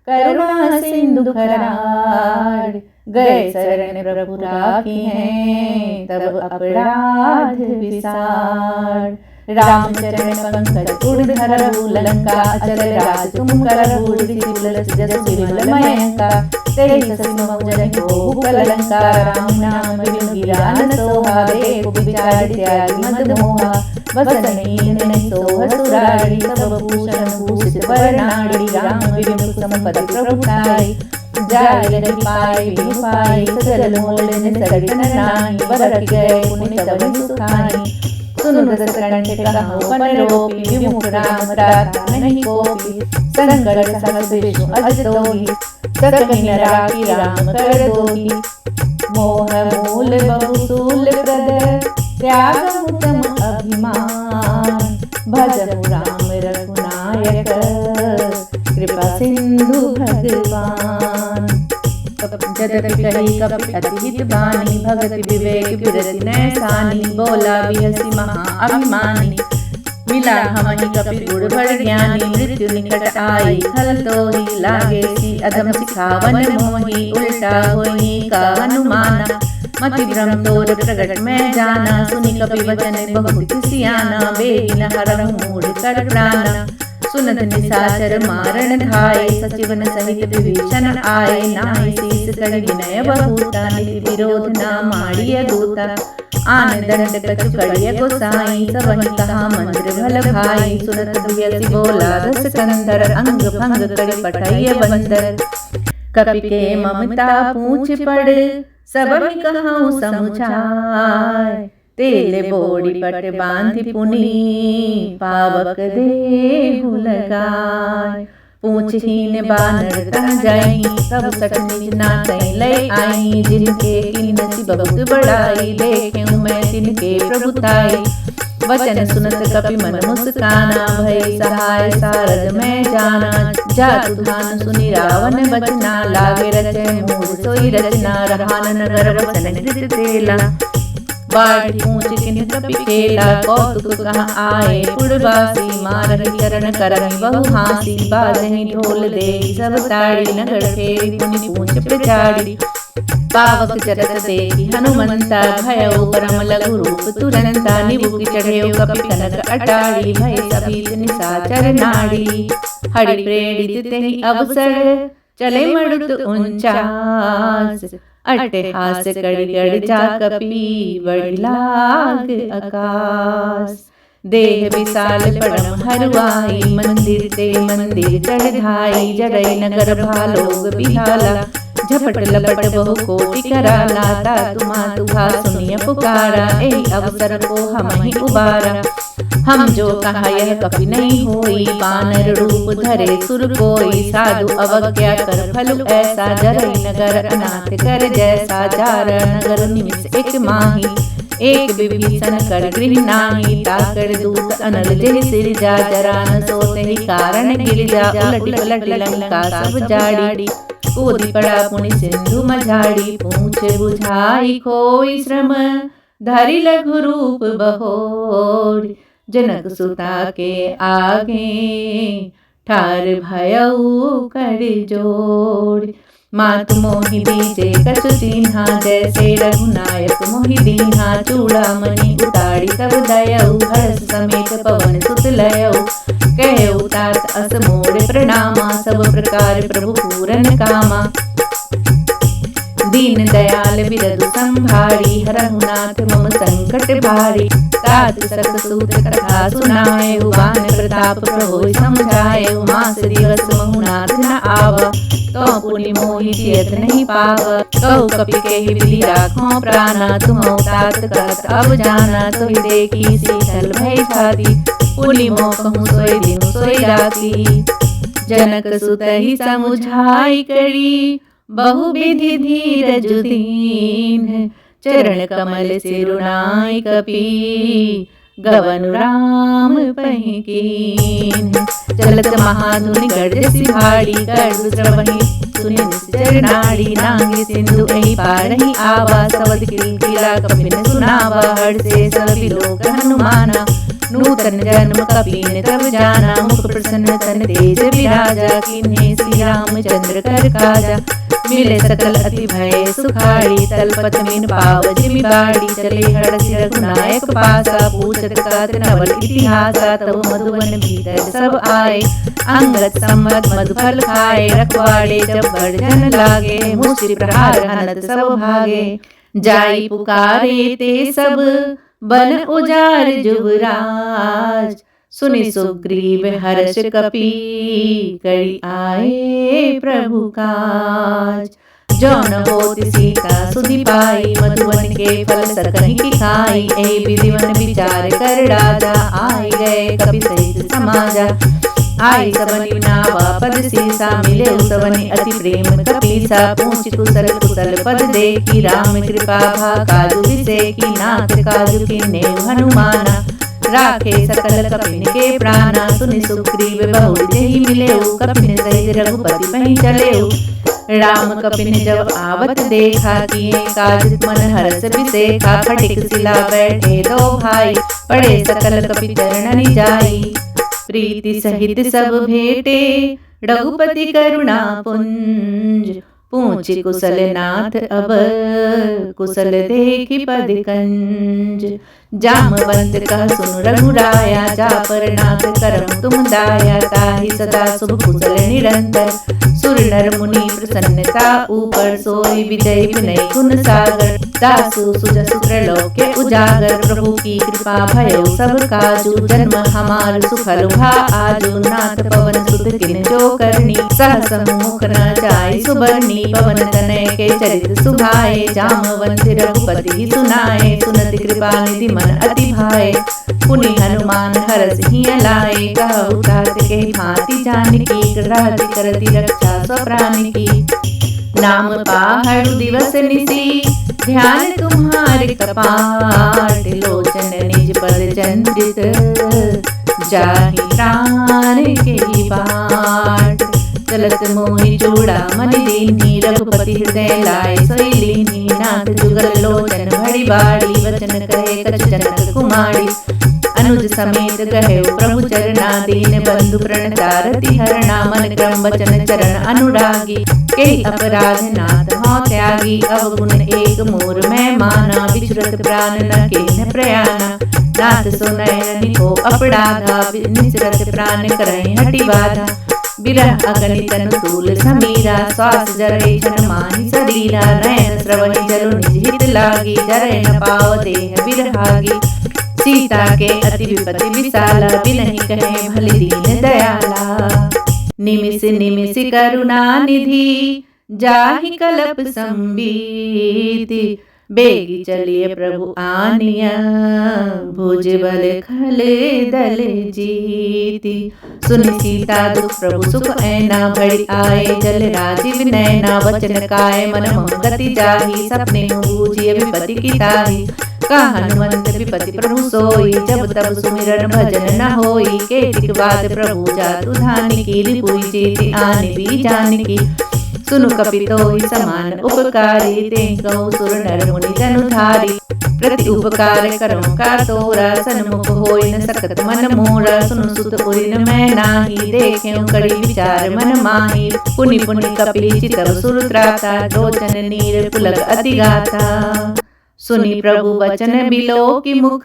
करुणा सिंधु खराड़ गए शरण प्रभु राखी हैं तब अपराध विसार रामचरण पंकज उड़धरहु लंका अचल राज तुम करहु दिसिबुलस जस विमल मयंका तेहि ससिमहु जनिहो कलंका राम नाम बिनु गिरा न सोहा देखु विचार त्यागी मद मोहा बसन हीन नहीं सोह सुरारी सब भूषण भूषित वरनाड़ी राम बिनु संपद प्रभुताई जाय रही पाई बिनु पाई सजल मोल निन सरित नाई बरत गए पुण्य सब सुखाई सुनु दस कंठ कहूँ पनरोपी विमुख राम दाता नहीं कोपी संकट सहस विष्णु अज दोही सकहि न राखी राम कर दोही मोह मूल बहुसूल प्रद त्याग उत्तम अभिमान भजहु राम रघुनायक कृपा सिंधु भगवान जदपि कही कपि अतिहित बानी भगति विवेक बिरति नैसानी बोला बिहसी महा अभिमानी मिला हमहि कपि गुण बड़ ज्ञानी मृत्यु निकट आई खल तोहि लागे सी अधम सिखावन मोहि उल्टा होई का अनुमाना मति भ्रम तोर प्रगट में जाना सुनि कपि वचन बहुत सियाना बेहि न हरहु मूढ़ कर प्राणा सुनत निशाचर मारण धाये सचिवन सहित विभीषण आए नाहि शीस करि विनय बहुता निधि विरोध न माड़िय दूता आन दंड कछु कड़िय गोसाई सबहि कहा मंत्र भल भाई सुनत दुयसि बोला रस कंदर अंग भंग करि पठय बंदर कपि के ममता पूछ पड़ सबहि कहऊँ समुझाय तेल बोड़ी पट बांधि पुनि पावक देहु लगाय पूछहीन बानर तह जाई तब सठ निज नाथै लय आई जिनके किन्नसी बहुत बड़ाई देखें मैं तिनके प्रभुताई वचन सुनत कपि मन मुस्काना भय सहाय सारद में जाना जातु धान सुनि रावण बचना लागे रचय मूढ़ सोई रचना रहान नगर वचन कृत तेला बाढ़ी पूछ किन्ह कपि खेला कौतुक कहाँ आए पुरवासी मारहि चरण करहि बहु हासी बाजहि ढोल दे सब ताड़ी नगर फेरी पुनि पूछ प्रचारी पावक जरत देखी हनुमंता भयउ परम लघु रूप तुरंता निबुक चढ़ेउ कपि कनक अटारी भय सभी निशाचर नाड़ी हरि प्रेरित तेहि अवसर चले मरुत उनचास अट्टहास करि गड़ जा कपि बड़ी लाग आकाश देह विशाल परम हरुआई मंदिर ते मंदिर चढ़ धाई जड़ई नगर भालोग बिहाला झपट लपट बहु कोटि करा, लाता तुम्हा सुनिय पुकारा, एहि अवसर को हम ही उबारा। हम जो कहा यह कभी नहीं होई, बानर रूप धरे सुर कोई, साधु अवज्ञा कर फल ऐसा, जरई नगर अनाथ कर जैसा, जार नगर निमिष एक माही, एक विभीषण कर गृह नाही, ताकर दूत अनल जय सिर जा, जरा न सोते ही कारण गिर जा, उलट पलट लंका सब जाड़ी, कूदी पड़ा पुनि सिंधु मझाड़ी, पूछ बुझाई खोई श्रम, धरि लघु रूप बहोरी, जनक सुता के आगे ठार भयउ कर जोड़ी, मात मोहि दीजे कछु चिन्हा, जैसे रघुनायक मोहि दीन्हा, चूड़ामणि उतारी तब दयऊ, हर्ष समेत पवन सुत लयऊ, कहऊ तात अस मोर प्रणामा, सब प्रकार प्रभु पूरन कामा, दीन दयाल बिरधु संभारी, हरहुनाथ मम संकट भारी, तात सत सूत कथा सुनाएऊ, बान प्रताप प्रभु समझाएऊ, मास दिवस महुनाथ न आव, तो पुनि मोहि जियत नहीं पाव, कहु कपि केहि विधि राखो प्राणा, तुमहु तात कहत अब जाना, तोहि देखी शीतल भय छाती, पुनि मोह कहूँ सोई दिनु सोई राती, जनक सुत ही समुझाई करी, बहु विधि धीरज दीन, चरण कमल सिरुनाई कपि, गवन राम पहि कीन, चलत महाधुनि गर्जसि भाड़ी, गर्भ द्रवहि सुनि निश्चर नाड़ी, नांगी सिंधु एहि पारहि आवा, सवद किलकिला कपिन सुनावा, हर्षे सब लोक हनुमाना, नूतन जन्म कपीन तब जाना, मुख प्रसन्न तन तेज विराजा, किन्हे श्री रामचंद्र कर काजा, मिले सकल अति भय सुखाड़ी, तलपत मीन पाव जिमि बाड़ी, चले हरषि रघुनायक पासा, पूछत कत नवल इतिहासा, तब मधुवन भीतर सब आए, अंगद सम्मत मधुफल खाए, रखवाड़े जब बड़जन लागे, मुष्टि प्रहार हनत सब भागे, जाई पुकारे ते सब बन उजार जुबराज, सुनि सुग्रीव हर्ष कपि, करि आए प्रभु काज, जौन होति सीता सुधि पाई, मधुवन के फल सकहि खाई, एहि विधिवन विचार कर राजा, आए गए कपि सहित समाजा, आई सबनि नावा पद सीसा, मिले सबनि अति प्रेम कपीसा, पूछ कुशल कुशल पद देखी, राम कृपा भा काजु विसेखी, नाथ काजु कीन्हे हनुमाना, राखे सकल कपिन के प्राणा, सुनि सुग्रीव बहु जेहि मिलेऊ, कपिन सहित रघुपति पहि चलेऊ, राम कपिन जब आवत देखा, किए काज मन हरस बिसेखा, फटिक सिला बैठे दो भाई, पड़े सकल कपि चरणनि जाई, प्रीति सहित सब भेटे, रघुपति करुणा पुंज, पूछ कुशल नाथ अब कुशल देखि पद कंज, जामवंत कह सुन रघुराया, जा पर नाथ करम तुम दाया, ताहि सदा शुभ कुशल निरंतर, सुर नर मुनि प्रसन्नता ऊपर, सोई विजय विनय गुण सागर, दासु सुजसु त्रैलोक्य उजागर, प्रभु की कृपा भयो सब काजू, जन्म हमार सुफल भा आजू, नाथ पवन सुत किन जो करनी, सहस मुख न जाय सुबरनी, पवन तनय के चरित सुभाए, जामवंत रघुपति सुनाए, सुनत कृपा निधि मन अति भाए, पुनि हनुमान हरष हिय लाए, कहु तात के भांति जानकी, रहति करति रक्षा स्वप्राण की, नाम पाहड़ दिवस निसी, ध्यान तुम्हारे कपाट, लोचन निज पद चंद्रित, जाहि प्राण के बाट, चलत मोहि चूड़ामणि दीन्ही, रघुपति हृदय लाए सोई लीन्ही, नाथ जुगल लोचन भड़ी बाड़ी, वचन कहे कछु जनक कुमारी, अनुज समेत गहे प्रभु चरणा, दीन बंधु प्रणतारति हरणा, मन क्रम वचन चरण अनुरागी, के अपराध नाथ हो त्यागी, अवगुण एक मोर मैं माना, विचरत प्राण न केन प्रयाना, नाथ सुनय निको अपराधा, निसरत प्राण करहि हटि बाधा, बिरह अगणित अनुतूल समीरा, श्वास जरय क्षण माहि सदीरा, नयन स्रवहि जलु निज हित लागी, जरय न पाव देह बिरहागी, सीता के अति विपति विशाला, बिनहि कहे भलि दीन दयाला, निमिष निमिष करुणा निधि, जाहि कलप संबीति, बेगी चलिए प्रभु आनिया, भुज बल खल दल जीति। सुनि सीता दुख प्रभु सुख ऐना, भड़ी आए जल राजीव नैना। वचन काय मन मम गति जाहि, सपने बूझिय विपति की ताहि। कहा हनुमंत विपति प्रभु सोई, जब तब सुमिरन भजन न होई। केतिक बात प्रभु जातु धानि की, रिपुई चेति आने भी जानकी। सुनु कपितोहि समान उपकारी, ते कहूँ सुर नर मुनि जनुधारी। प्रति उपकार करूँ का तोरा, सन्मुख होई न सकत मन मोरा। सुनु सुत उरि न मैं नाही, देखेऊ कड़ी विचार मन माही। पुनि पुनि कपि चितव सुर त्राता, लोचन नीर पुलक अति गाथा। सुनि प्रभु वचन बिलो की मुख,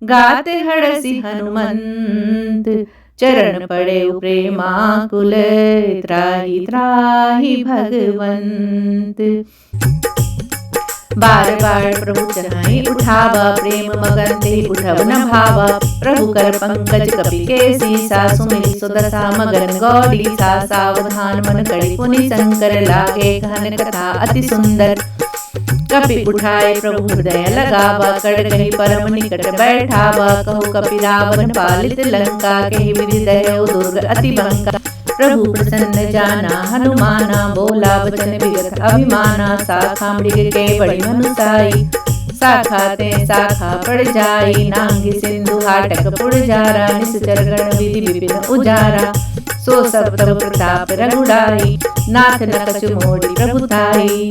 गाते हड़सी हनुमंत। चरण पड़े प्रेमाकुल, त्राहि त्राहि भगवंत। बार बार प्रभु चढ़ाई उठावा, प्रेम मगन ते उठव न भावा। प्रभु कर पंकज कपि के सीसा, सुमिरि सुदशा मगन गौरी सा। सावधान मन करि पुनि शंकर, लागे कहन कथा अति सुंदर। कपि उठाए प्रभु हृदय लगावा, कड़कहि परम निकट बैठावा। कहु कपि रावण पालित लंका, कहि विधि दह्यो दुर्ग अति बंका। प्रभु प्रसन्न जाना हनुमाना, बोला वचन विगत अभिमाना। शाखा मृग के बड़ी मनुसाई, शाखा ते शाखा पड़ जाई। नांगी सिंधु हाटक पुड़ जारा, निश्चर गण विधि विपिन उजारा। सो सब तब प्रताप रघुड़ाई, नाथ न कछु मोड़ी प्रभु ताई।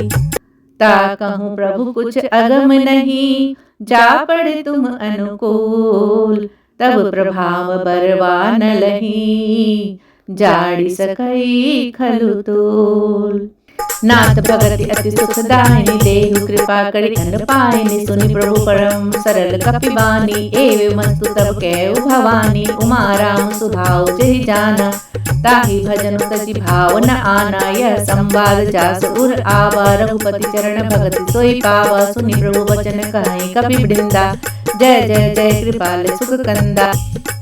ता कहूँ प्रभु कुछ अगम नहीं, जा पड़े तुम अनुकूल। तब प्रभाव बरवा न लही, जाड़ी सकई खलु तूल। नाथ भगति अति सुखदायिनी, देहु कृपा करि धन पायनि। सुनि प्रभु परम सरल कपि बानी, एवमस्तु तब कहु भवानी। उमा राम सुभाव जहि जाना, ताहि भजन तजि भाव न आना। यह संवाद जास उर आवा, रघुपति चरण भगति सोई पावा। सुनि प्रभु वचन कहि कपि वृंदा, जय जय जय कृपाल सुख कंदा।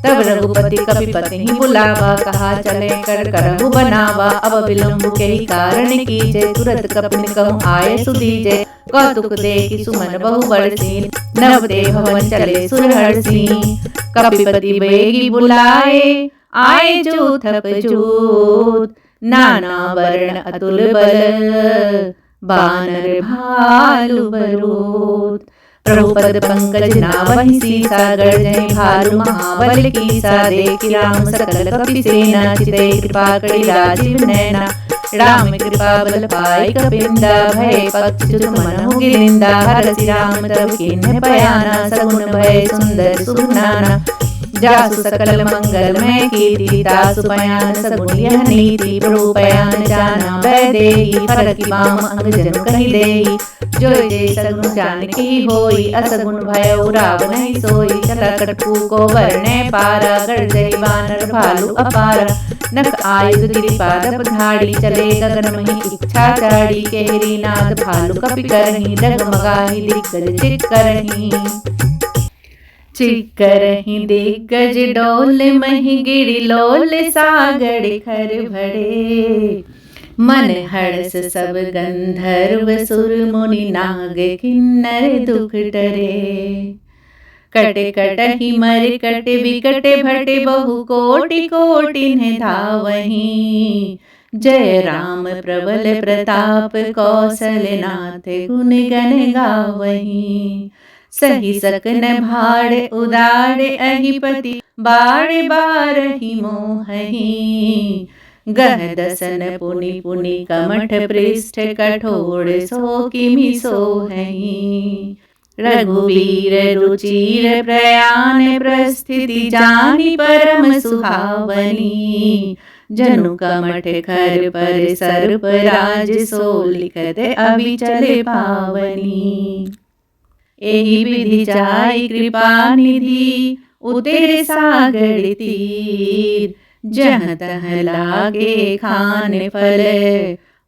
तब रघुपति कपिपति ही बुलावा, कहा चले कर करहु बनावा। अब विलंब के ही कारण कीजे, तुरत कपि कहूँ आये सुदीजे। कौतुक देखि सुमन बहु बरसी, नव देव भवन चले सुरहर्षि। कपिपति बेगी बुलाए, आए जो थप जोत। नाना वर्ण अतुल बल, बानर भालु बरोत। प्रभु पद पंकज नावहि सीसा, गर्जनि भालु महाबल कीसा। देखि राम सकल कपि सेना, चितै कृपा करि राजीव नैना। राम कृपा बल पाई कपिंदा, भय पक्ष चुत मनहु गिरिंदा। हरसि राम तब कीन्ह बयाना, सगुन भय सुंदर सुनाना। जासु सकल मंगल में कीर्ति, तासु पयान सगुन यह नीति। प्रभु पयान जाना भय देहि, फरकि बाम अंग जनु कहि देहि। जो जय सगुन जानकी होई, असगुन भयउ रावण नहीं सोई। चला कटकू को वर्णे पारा, गर्जहि बानर भालु अपारा। नख आयुध गिरिपादप धाड़ी, चले गगन मही इच्छा चाड़ी। केहरी नाद भालु कपि करही, डगमगाहि दिग्गज चित करही। चिक्करहि दिग्गज डोल, मही गिरि लोल सागर खर भरे। मन हर्ष सब गंधर्व सुर, मुनि नाग किन्नर दुख डरे। कट कटहि मर कट विकट भट, बहु कोटि कोटिन धावहीं। जय राम प्रबल प्रताप, कौशलनाथ गुण गण गावहीं। सही सकन भाड़ उदार अहिपति, बार बारहि मोहहि। गह दसन पुनि पुनि कमठ पृष्ठ, कठोर सो किमि सोहहि। रघुवीर रुचिर प्रयाण, प्रस्थिति जानि परम सुहावनी। जनु कमठ खर पर सर्प राज, सो लिखत अविचल पावनी। एहि विधि जाई कृपा निधि, उतिर सागर तीर। जहाँ तहाँ लागे खान फल,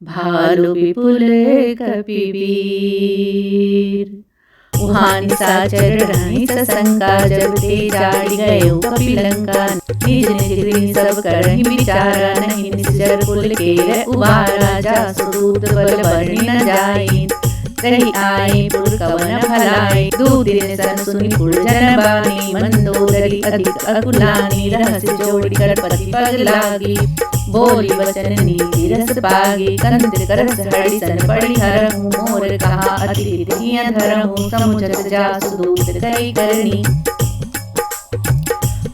भालु विपुल कपिवीर। उहाँ निशाचर रहि सशंका, जब ते जाड़ी गयो कपि लंका। निज निज गृह सब करहि विचारा, नहीं निश्चर कुल केर उबारा, जासु दूत बल बरनि न जाई, तही आए पुर कवन भलाई, दूतिन सन सुनि पुर जन बानी, मंदोदरी अधिक अकुलानी, रहस्य जोड़ी कर पति पग लागी, बोली वचन नीति रस पागी, कंत करस हरि सन पड़ी हरहूँ, मोर कहा अति हिय धरहूँ, समुझत जासु दूत कई करनी,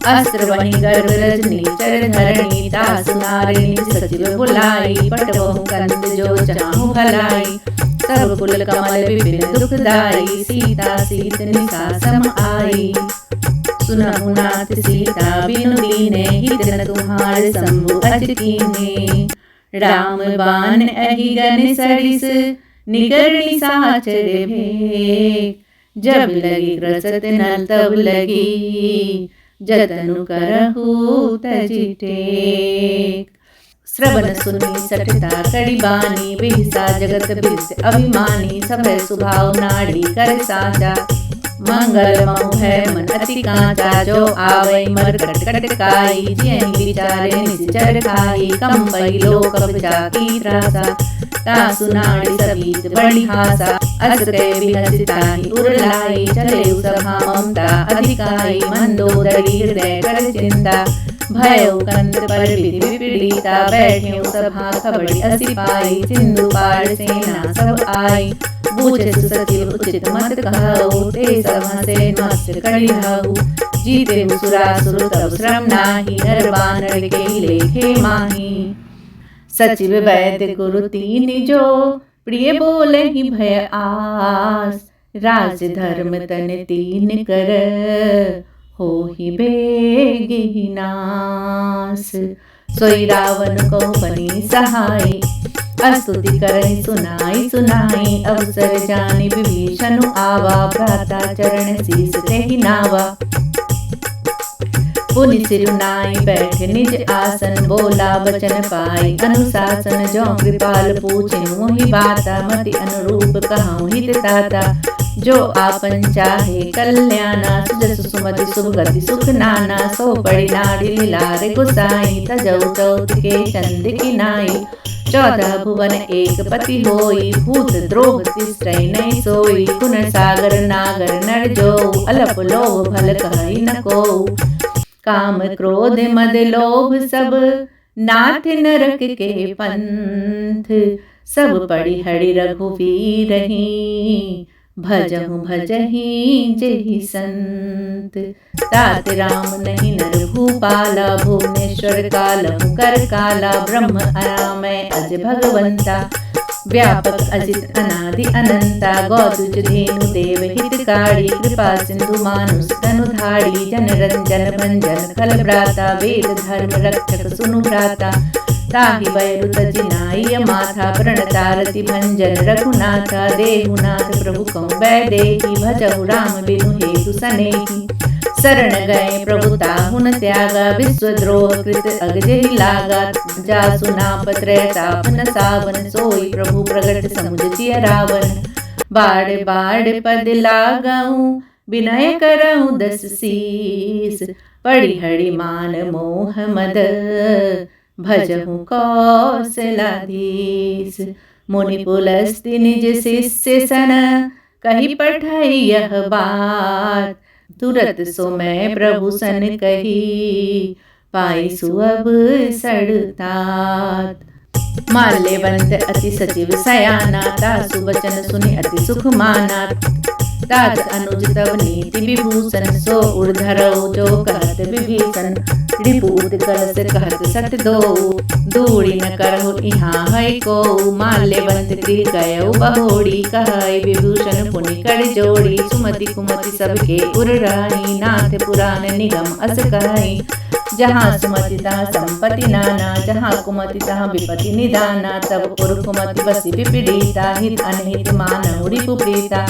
अस्त्र वही गर्भ रजनी चर धरणी, तासु नारिणी सचिव बुलाई, पटवहु कंद जो चाहु भलाई, सब कुल कमल विपिन दुखदाई, सीता सीत निशा सम आई, सुनहु नाथ सीता बिनु दीने, हित न तुम्हार शंभु अच कीन्हे, राम बाण अहि गन सरिस निकरणी साचर भेक, जब लगी ग्रसत नल तब लगी, जतनु करहु तजि टेक, श्रवण सुनी सठता कड़ी बानी, बिहसा जगत बिरस अभिमानी, सब स्वभाव नाड़ी कर साचा, मंगल महु है मन अति कांचा, जो आवै मर कट कट काई, जियहि विचारे निश्चर खाई, कंपई लोक जाकी त्रासा, तासु नाड़ी सबीत बड़ी हासा, अस कह बिहसिताहि उर लाई, चले सभा ममता अधिकाई, मंदोदरी हृदय कर चिंता, भयउ कंद पर विधि विपीड़िता, बैठे सभा खबड़ी असी पाई, सिंधु पार सेना सब आई, बूझे सुसचिव उचित मत कहऊ, ते सब हंसे मस्त कड़ी रहू, जीते सुरासुर तब श्रम नाही, नर बानर के लेखे माही, सचिव वैद्य गुरु तीन जो, प्रिय बोले ही भय आस, राज धर्म तन तीन कर, हो ही बेगी नास, सोई रावण को बनी सहाय, अस्तुति करहि सुनाई सुनाई, अवसर जानि विभीषण आवा, भ्राता चरण शीस तेहि नावा, पुनि सिरुनाई बैठ निज आसन, बोला वचन पाई अनुशासन, जो कृपाल पूछे मोहि बाता, मति अनुरूप कहूँ हित ताता, जो आपन चाहे कल्याणा, सुजस सुमति सुभगति सुख नाना, सो पड़ी नाड़ी लारे गुसाई, तजौ चौथ के चंद की नाई, 14 भुवन एक पति होई, भूत द्रोह तिसरै नहीं सोई, कुन सागर नागर नर जो, अलप लोभ भल कहि न को, काम क्रोध मद लोभ सब नाथ नरक के पंथ, सब पड़ी हरि रघुवीरहि, भजहु भजहि जेहि संत, तात राम नहीं नर भूपाला, भुवनेश्वर कालहु कर काला, ब्रह्म अरामय अज भगवंता, व्यापक अजित अनादि अनंता, गौतुज धेनु देव हितकारी, कृपा सिंधु मानुष तनु धारी, जन रंजन भंजन खल भ्राता, वेद धर्म रक्षक सुनु भ्राता, ताहि बैरु तजिनाय माथा, प्रणतारति भंजन रघुनाथा, देहुनाथ प्रभु कहु बैदेही, भजहु राम बिनु हेतु सनेही, शरण गए प्रभु ताहुन त्यागा, विश्वद्रोह कृत अगजेहि लागा, जासु नापत त्रैताप न सावन, सोई प्रभु प्रगट समुझ जिय रावण, बाड़ बाड़ पद लागऊं, विनय करऊं 10 शीस, पड़ी हरि मान मोह मद, भजहु कौशलाधीश, मुनि पुलस्ति निज शिष्य सन, कही पठाई यह बात, तुरत सो मैं प्रभु सन कही, पाई सुअब सड़तात, माल्यवंत अति सचिव सयाना, तासु वचन सुनि अति सुख माना, तात अनुज तव नीति विभूषण, सो उर्धरौ जो कहत विभीषण, रिपुत कलश कहत सठ दो, दूरी न करहु इहाँ है को, माल्यवंत गृह गयौ बहोड़ी, कहै विभूषण पुनि कर जोड़ी, सुमति कुमति सबके उर रानी, नाथ पुराण निगम अस कहै, जहाँ सुमति तहाँ संपत्ति नाना, जहाँ कुमति तहाँ विपत्ति निदाना, तब उर कुमति बसी विपीड़िता, हित अनहित मानहु रिपु प्रीता,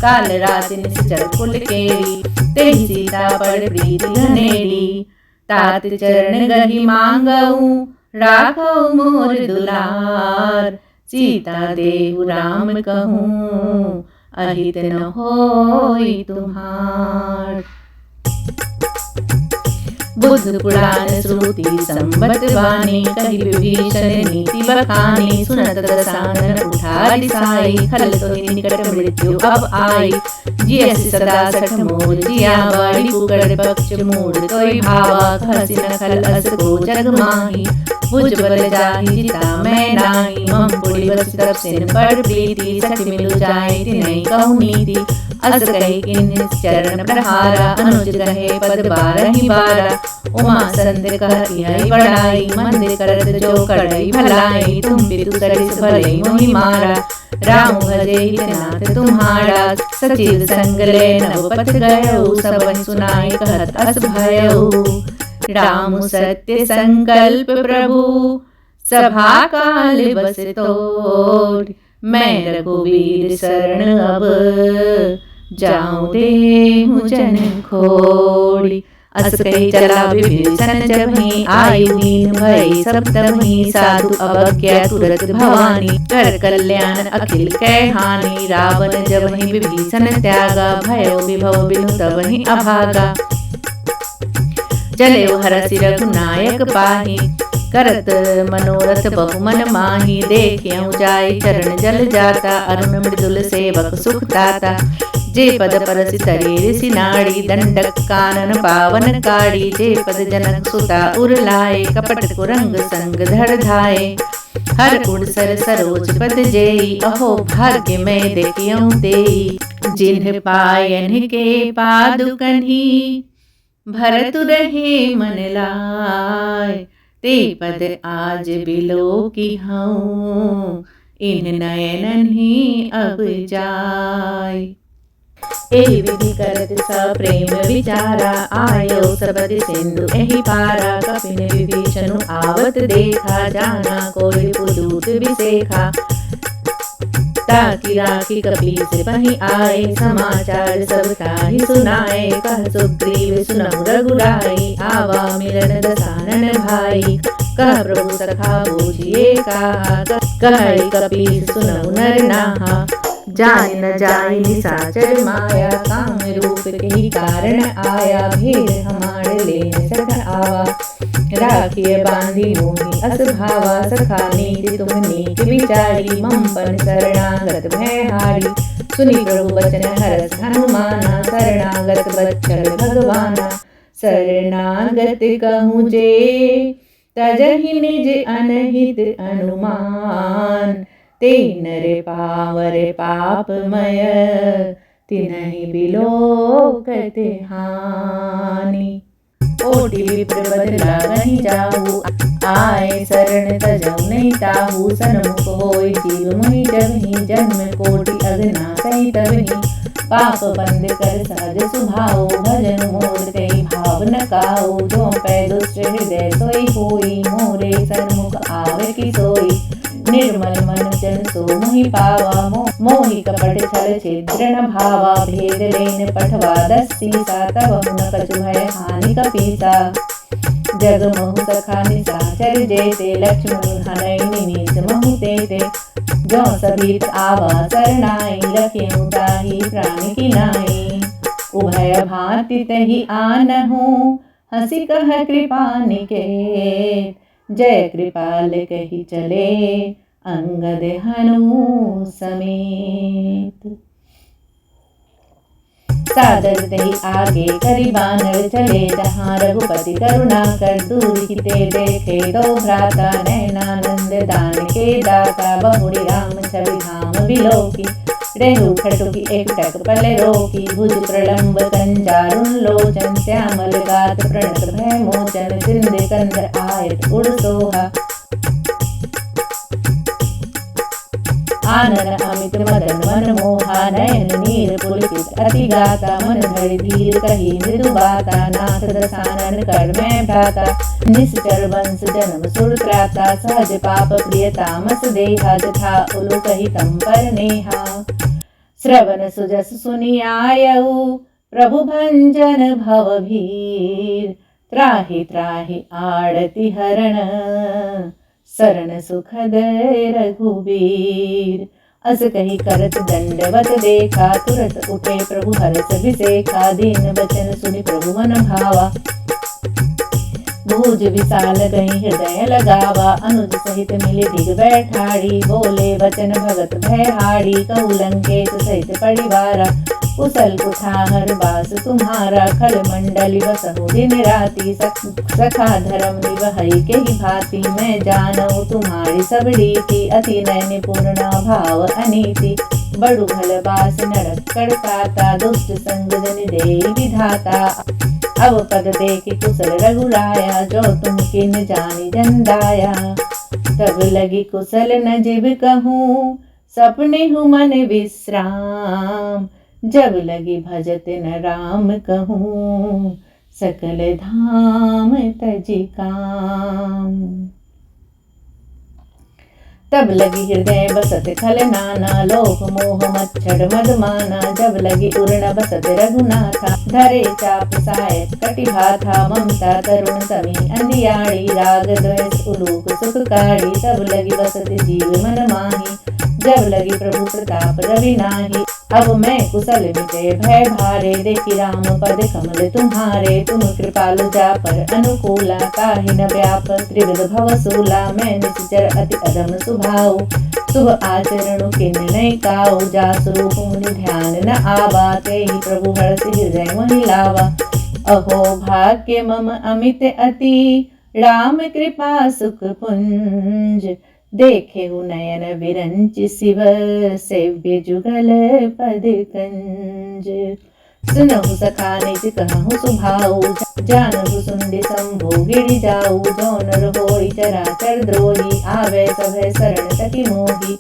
काल रात निश्चर कुल केरी, तेहि सीता पर प्रीति घनेरी, तात चरण गहि मांगऊं, राखऊ मोर दुलार, सीता देहु राम कहूँ, अहित न होई तुम्हार। बुद्ध पुराण श्रुति संबत वाणी, कहि विभीषण नीति बखानी। सुनत दसानन उठा दिसाई, खल सोई निकट मृत्यु अब आई। जियसि सदा सठ मोर जिया, बाड़ी कुकड़ पक्ष मूड तोय भावा। खसि न खल अस को जग माही, भुज बल जाहि जिता मैं नाही। मम पुरि बस तब सिन पड़ प्रीति, सखि मिलु जाय तिनहि कहु नीति। अस कहि किन्हि चरण प्रहारा, अनुज कहे पद बारहि बारा। उमा संद कह यही बड़ाई, मंदिर करत जो कड़ई भलाई। तुम पितु सरिस भले मोहि मारा, राम भजे हितनाथ तुम्हारा। सचिव संग ले नव पथ गयऊ, सबन सुनाई कहत अस भयऊ। राम सत्य संकल्प प्रभु, सभा काल बस तोड़। मैं रघुवीर शरण अब, जाऊं देहु जन खोड़ी। अस कही चला विभीषण जबहि, आयु दीन भई सब तबहि। साधु अवज्ञा तुरत भवानी, कर कल्याण अखिल कै हानि। रावण जबहि विभीषण त्यागा, भयो विभव बिनु तबहि अभागा। चले हरसि रघुनायक पाहि, करत मनोरथ बहु मन माही। देखियउ जाय चरण जल जाता, अरुण मृदुल सेवक सुख दाता। जे पद परसि तरे सिनाड़ी, दंडक कानन पावन काड़ी। जे पद जनक सुता उर लाए, कपट कुरंग संग धड़ धाये। हर गुण सर सरोज पद जेई, अहो भाग्य में देखियउ तेई। जिन्ह पायन के पादुकन्हि, भरत रहे मन लाय। ते पद आज बिलो की हूँ, इन नयनन ही अब जाय। एहि विधि करत सप्रेम विचारा, आयो सबद सिंधु एहि पारा। कपिन विभीषण आवत देखा, जाना कोई पुदूत विसेखा। ताकि राखी कपीस पहि आए, समाचार सब ताहि सुनाए। कह सुग्रीव सुनहु रघुराई, आवा मिलन दसानन भाई। कह प्रभु सखा बूझिए कहा, कह कपीस सुनहु नर नाहा। जान न जाय निशाचर माया, काम रूप के कारण आया। भेद हमारे लेन सठ आवा, राखिए बांधी मोहि अस भावा। सखा नीति तुम नीक विचारी, मम पन शरणागत भय हारी। सुनि प्रभु बचन हरस हनुमाना, शरणागत बच्चन भगवाना। शरणागत कहूँ जे, तजहि निज अनहित अनुमान। ते नर पावर पापमय, तिनहि बिलोकत हानि। ओटि विप्र बदला नहीं जाहू, आए शरण तजौ नहीं ताहू। सन्मुख होय जीव मोहि जबहि, जन्म कोटि अगना सही तबहि। पाप बंद कर सहज सुभाओ, भजन मोर कई भाव न काओ। जो पै दुष्ट हृदय सोई होई, मोरे सन्मुख आवे की सोई। निर्मल मन जन सो मोहि पावा, मोहि कपट छल छिद्र न भावा। भेद लेन पठवा दस्सीसा, तब न कछु भय हानि कपीसा। जग महु सखा निशाचर जेते, लक्ष्मण हनय निमिष महु तेते। जो सभीत आवा सरनाई, रखेउ ताहि प्राण की नाई। उभय भांति तहि आनहु, हंसी कह कृपा निकेत। जय कृपाल कही चले, अंगद हनु समेत। सादर दही आगे करी बानर चले, जहाँ रघुपति करुणा कर दूर हिते देखे। दो भ्राता नैनानंद दान के दाता, बहुड़ी राम छवि धाम बिलोकी। रेहु खटुकी एक टक पल रोकी, भुज प्रलंब कंजारुण लोचन। श्यामल गात प्रणत भय मोचन, सिंध कंद आयत उड़ सोहा। आनन अमित मदन मन मोहा, नयन नीर पुलकित अति गाता। मन धरि धीर कही मृदु बाता, नाथ दसानन कर मैं भ्राता। निश्चर वंश जन्म सुर त्राता, सहज पाप प्रिय तामस देहा। जथा उलु कही तम पर नेहा, श्रवण सुजस सुनि आयऊ। प्रभु भंजन भव भीर, त्राहि त्राहि आड़ति हरण। शरण सुखद रघुबीर, अस कही करत दंडवत देखा। तुरत उठे प्रभु हरष विसेखा, दीन बचन सुनि प्रभु मन भावा। भुज विशाल गई हृदय लगावा, अनुज सहित मिले दिग बैठाड़ी, बोले वचन भगत भयहाड़ी, कहु लंकेश सहित परिवारा, कुशल कुठार बास तुम्हारा, खल मंडली बसहु दिन राति, सखा धर्म निवहई के ही भांति, मैं जानऊ तुम्हारी सब रीति, अति नय निपुण भाव अनीति, बड़ु भल बास नरक कड़काता, दुष्ट संग जन दे विधाता, अब पद देखि कुशल रघुराया, जो तुम किन जानी जन दाया, तब लगी कुशल न जिब कहूँ, सपने हूँ मन विश्राम, जब लगी भजत न राम कहूँ, सकल धाम तजि काम। तब लगी हृदय बसत खल नाना, लोभ मोह मच्छर मदमाना, जब लगी उर्ण बसत रघुनाथा, धरे चाप सायक कटिभाथा, ममता तरुण समी अंधियाड़ी, राग द्वेष उलूक सुखकारी, तब लगी बसत जीव मन माही, जब लगी प्रभु प्रताप रवि नाही, अब मैं कुशल मिटे भय भारे, देखी राम पद कमल तुम्हारे, तुम कृपालु जा पर अनुकूला, काहि न व्याप त्रिविध भवसूला, मैं निश्चर अति अदम सुभाऊ, शुभ आचरणु किन नहीं काऊ, जासु रूप मुनि ध्यान न आवा, तेहि प्रभु हरषि हृदय मोहि लावा, अहो भाग्य मम अमित अति, राम कृपा सुख पुंज, देखे नयन विरंच शिव, सेव्य जुगल पद कंज, सुनहु सखा निज कहूँ सुभाऊ, जानहु सुंदि शंभु गिरि जाऊ, जो नर होई चराचर द्रोही, आवे सभय शरण तकी मोही,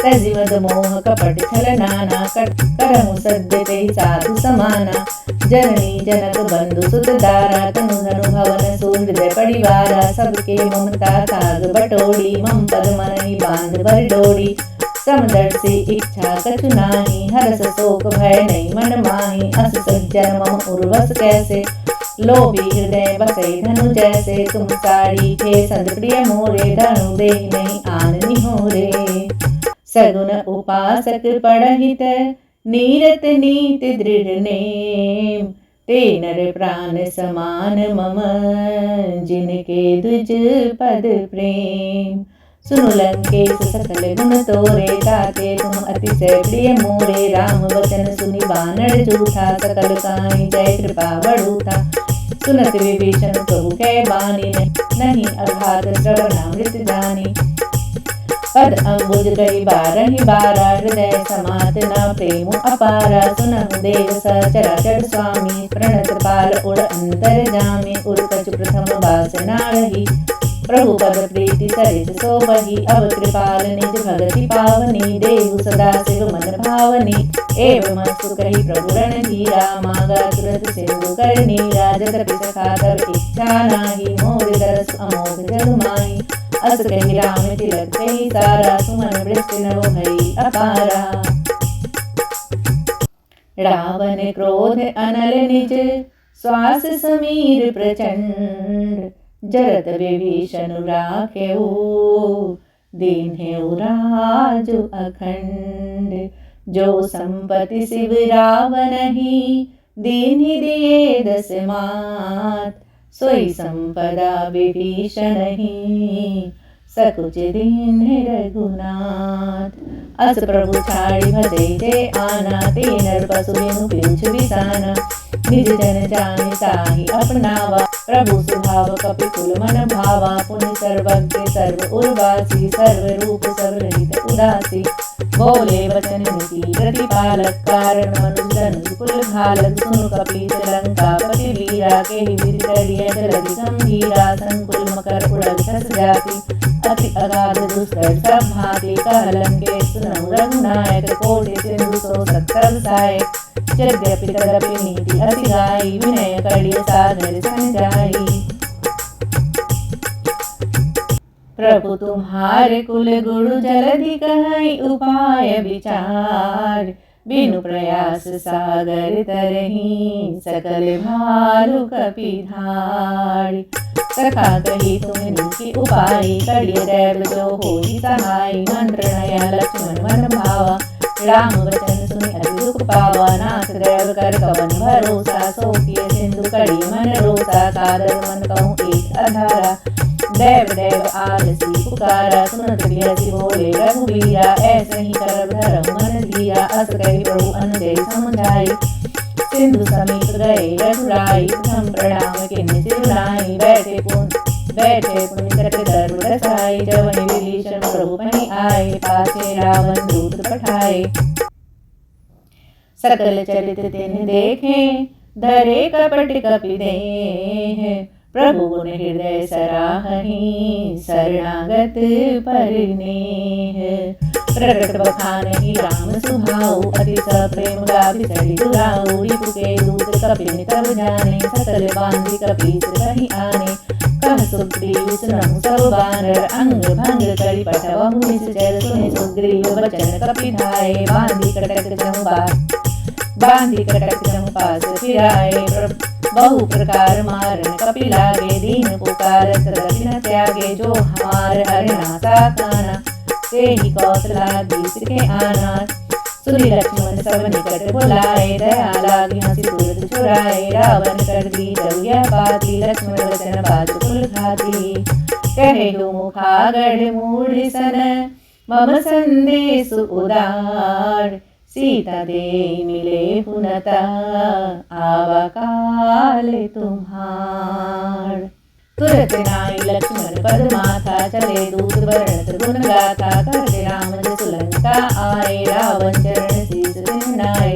तजि मद मोह कपट छल नाना, करहु सद्य तेहि साधु समाना, जननी जनक बंधु सुत दारा, तनु धनु भवन सुहृदय परिवारा, सबके ममता ताग बटोड़ी, मम पद मनहि बांध बर डोरी, समदर्शी इच्छा कछु नाही, हरस शोक भय नहीं मन माही, अस सज्जन मम उर्वस कैसे, लोभी हृदय बसे धनु जैसे, तुम साड़ी थे संत प्रिय मोरे, धनु दे नहीं आन निहोरे, सगुन उपासक पढ़हित, नीरत नीति दृढ़ नेम, ते नर प्राण समान मम, जिनके द्विज पद प्रेम, सुनु लंकेश सकल गुण तोरे, ताते तुम अतिशय प्रिय मोरे, राम वचन सुनि बानर जूठा, सकल काई जय कृपा बढ़ूथा, सुनत विभीषण प्रभु कै बानी, नहीं अघात श्रवणामृत जानी, पद अंबुज गई बारहि बारा, हृदय समात न प्रेम अपारा, सुनहु देव सचराचर स्वामी, प्रणत पाल उड़ अंतर जामी, उर कछु प्रथम वासना रही, प्रभु पद प्रीति सरिस सोबही, अब कृपाल निज भगति पावनी, देहु सदा शिव मन भावनी, एवं मस्तु कही प्रभु रणधीरा, मांगा तुरत सिंधु कर नीरा, जतपि सखा तब इच्छा नाही, मोर दरस अमोघ जग माही, अस कही राम तिलक कही सारा, सुमन वृष्टि नव भई अपारा, रावण क्रोध अनल निज, श्वास समीर प्रचंड, जरत विभीषण राखेऊ, दीन्हेउ राजु अखंड, जो संपत्ति शिव रावणहि, दीन्हि दिए दस मात, सोई संपदा विभीषणहि, सकुच दीन्हि रघुनाथ, अस प्रभु छाड़ी भजे जे आना, ते नर पशु बिनु पीछुछ बिसाना, निज जन जानि ताहि अपनावा, प्रभु स्वभाव कपि कुल मन भावा, पुनि सर्वज्ञ सर्व उर्वासी, सर्व रूप सर्वरहित उदासी, बोले वचन नीति प्रतिपालक, कारण मनुज धनुज कुल घालक, सुनु कपीस लंका पति वीरा, केहि विधि करिय जलधि गंभीरा, संकुल मकर उड़ग धस जाति, अति अगाध दुष्कर सब भांति, कह लंकेश सुनहु रघुनायक, कोटि सिंधु सो सत्तर सायक, यद्यपि तदपि नीति अति गाई, विनय करिय सादर सन जाई, प्रभु तुम्हारे कुल गुरु जलधि कहई उपाय विचार, बिनु प्रयास सागर तरही, सकल भालु कपिधार, सखा कही तुम नीति उपाय, करिय दैव जो होई सहाय, मंत्र नया लक्ष्मण मन भावा, राम वचन सुनि अति दुख पावा नाथ दैव कर कवन भरोसा। सो किए सिंधु कड़ी मन रोसा। कादर मन कहूँ एक अधारा। देव देव आलसी पुकारा। सुनत बियसी बोले रघुबीरा। ऐसे ही करब धरम मन धीरा। अस कही प्रभु अनुजय समुझाई। सिंधु समीप गए रघुराई। प्रथम प्रणाम किन्हीं सिरुनाई। बैठे पुनि सट दर्व रसाई। जवनि विभीषण प्रभु पहि आए। पाछे रावण दूत पठाए। सकल चरित तिन्हि देखे। धरे कपट कपि देह। प्रभु गुण हृदय सराहहि। शरणागत परिनेह। प्रकट बखानहि राम सुभाऊ। अति सप्रेम गाभि सरि दुराऊ। रिपु के दूत कपिन तब जाने। सकल बांधि कपीस कहि आने। कह सुग्रीव सुनहु सब बानर। अंग भंग करि पठवहु निश्चर। सुनि सुग्रीव बचन कपि धाये। बांधि कटक जहु पास फिराए। बहु प्रकार मारन कपि लागे। दीन पुकारत रति न त्यागे। जो हमार हरिनासा खाना। तेहि कौशलाधीश के आना। सुनि लक्ष्मण सब निकट बुलाए। दया लागी हंसी तुरत छुड़ाए। रावण कर दी जगह पाती। लक्ष्मण वचन बात कुल खाती। कहे दो मुखागढ़ मूढ़ सन। मम संदेश उदार। सीता दे मिले हुनता। आवा काल तुम्हार। तुरत नाई लक्ष्मण पद माथा। चले दूत वर्णत गुण गाथा। करते राम जसु लंका आए। रावण चरण शीस नाय।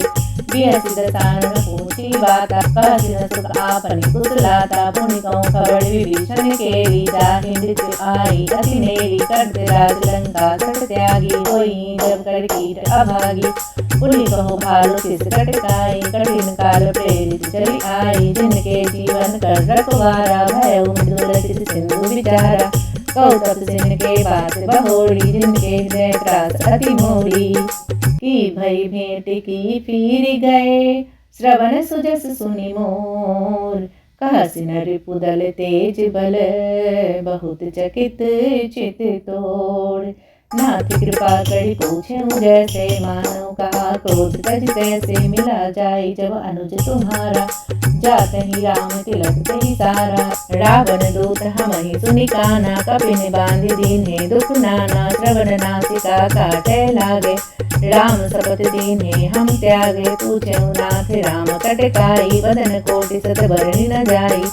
बियसि दसानन पूछी बाता। कहति न सुख आपनि कुशलाता। पुनि कहूँ खबर विभीषण केरी। जाहि मृत्यु आई अति नेरी। करते राज लंका सट त्यागी। होई जब कर कीट अभागी। पुनि कहूँ भालु शिष कटकाई। कठिन काल प्रेरित चली आई। जिनके जीवन कर रखवारा। भयउ मृदुल चित सिंधु विचारा। कौतप जिनके बात बहोड़ी। जिनके हृदय त्रास अति मोड़ी। की भई भेंट की फिर गए। श्रवण सुजस सुनि मोर। कहसि न रिपुदल तेज बल। बहुत चकित चित तोड़। नाथ कृपा करि पूछें जैसे। मानो कहा क्रोध तज तैसे। मिला जाई जब अनुज तुम्हारा। जातहि राम तिलक तेहि सारा। रावण दूत हमहि सुनि काना। कपिन बांधि दीन्हे दुख नाना। श्रवण नासिका काटे लागे। राम शपथ दीन्हे हम त्यागे। पूछें नाथ राम कटकाई। वदन कोटि सत बरनि न जाई।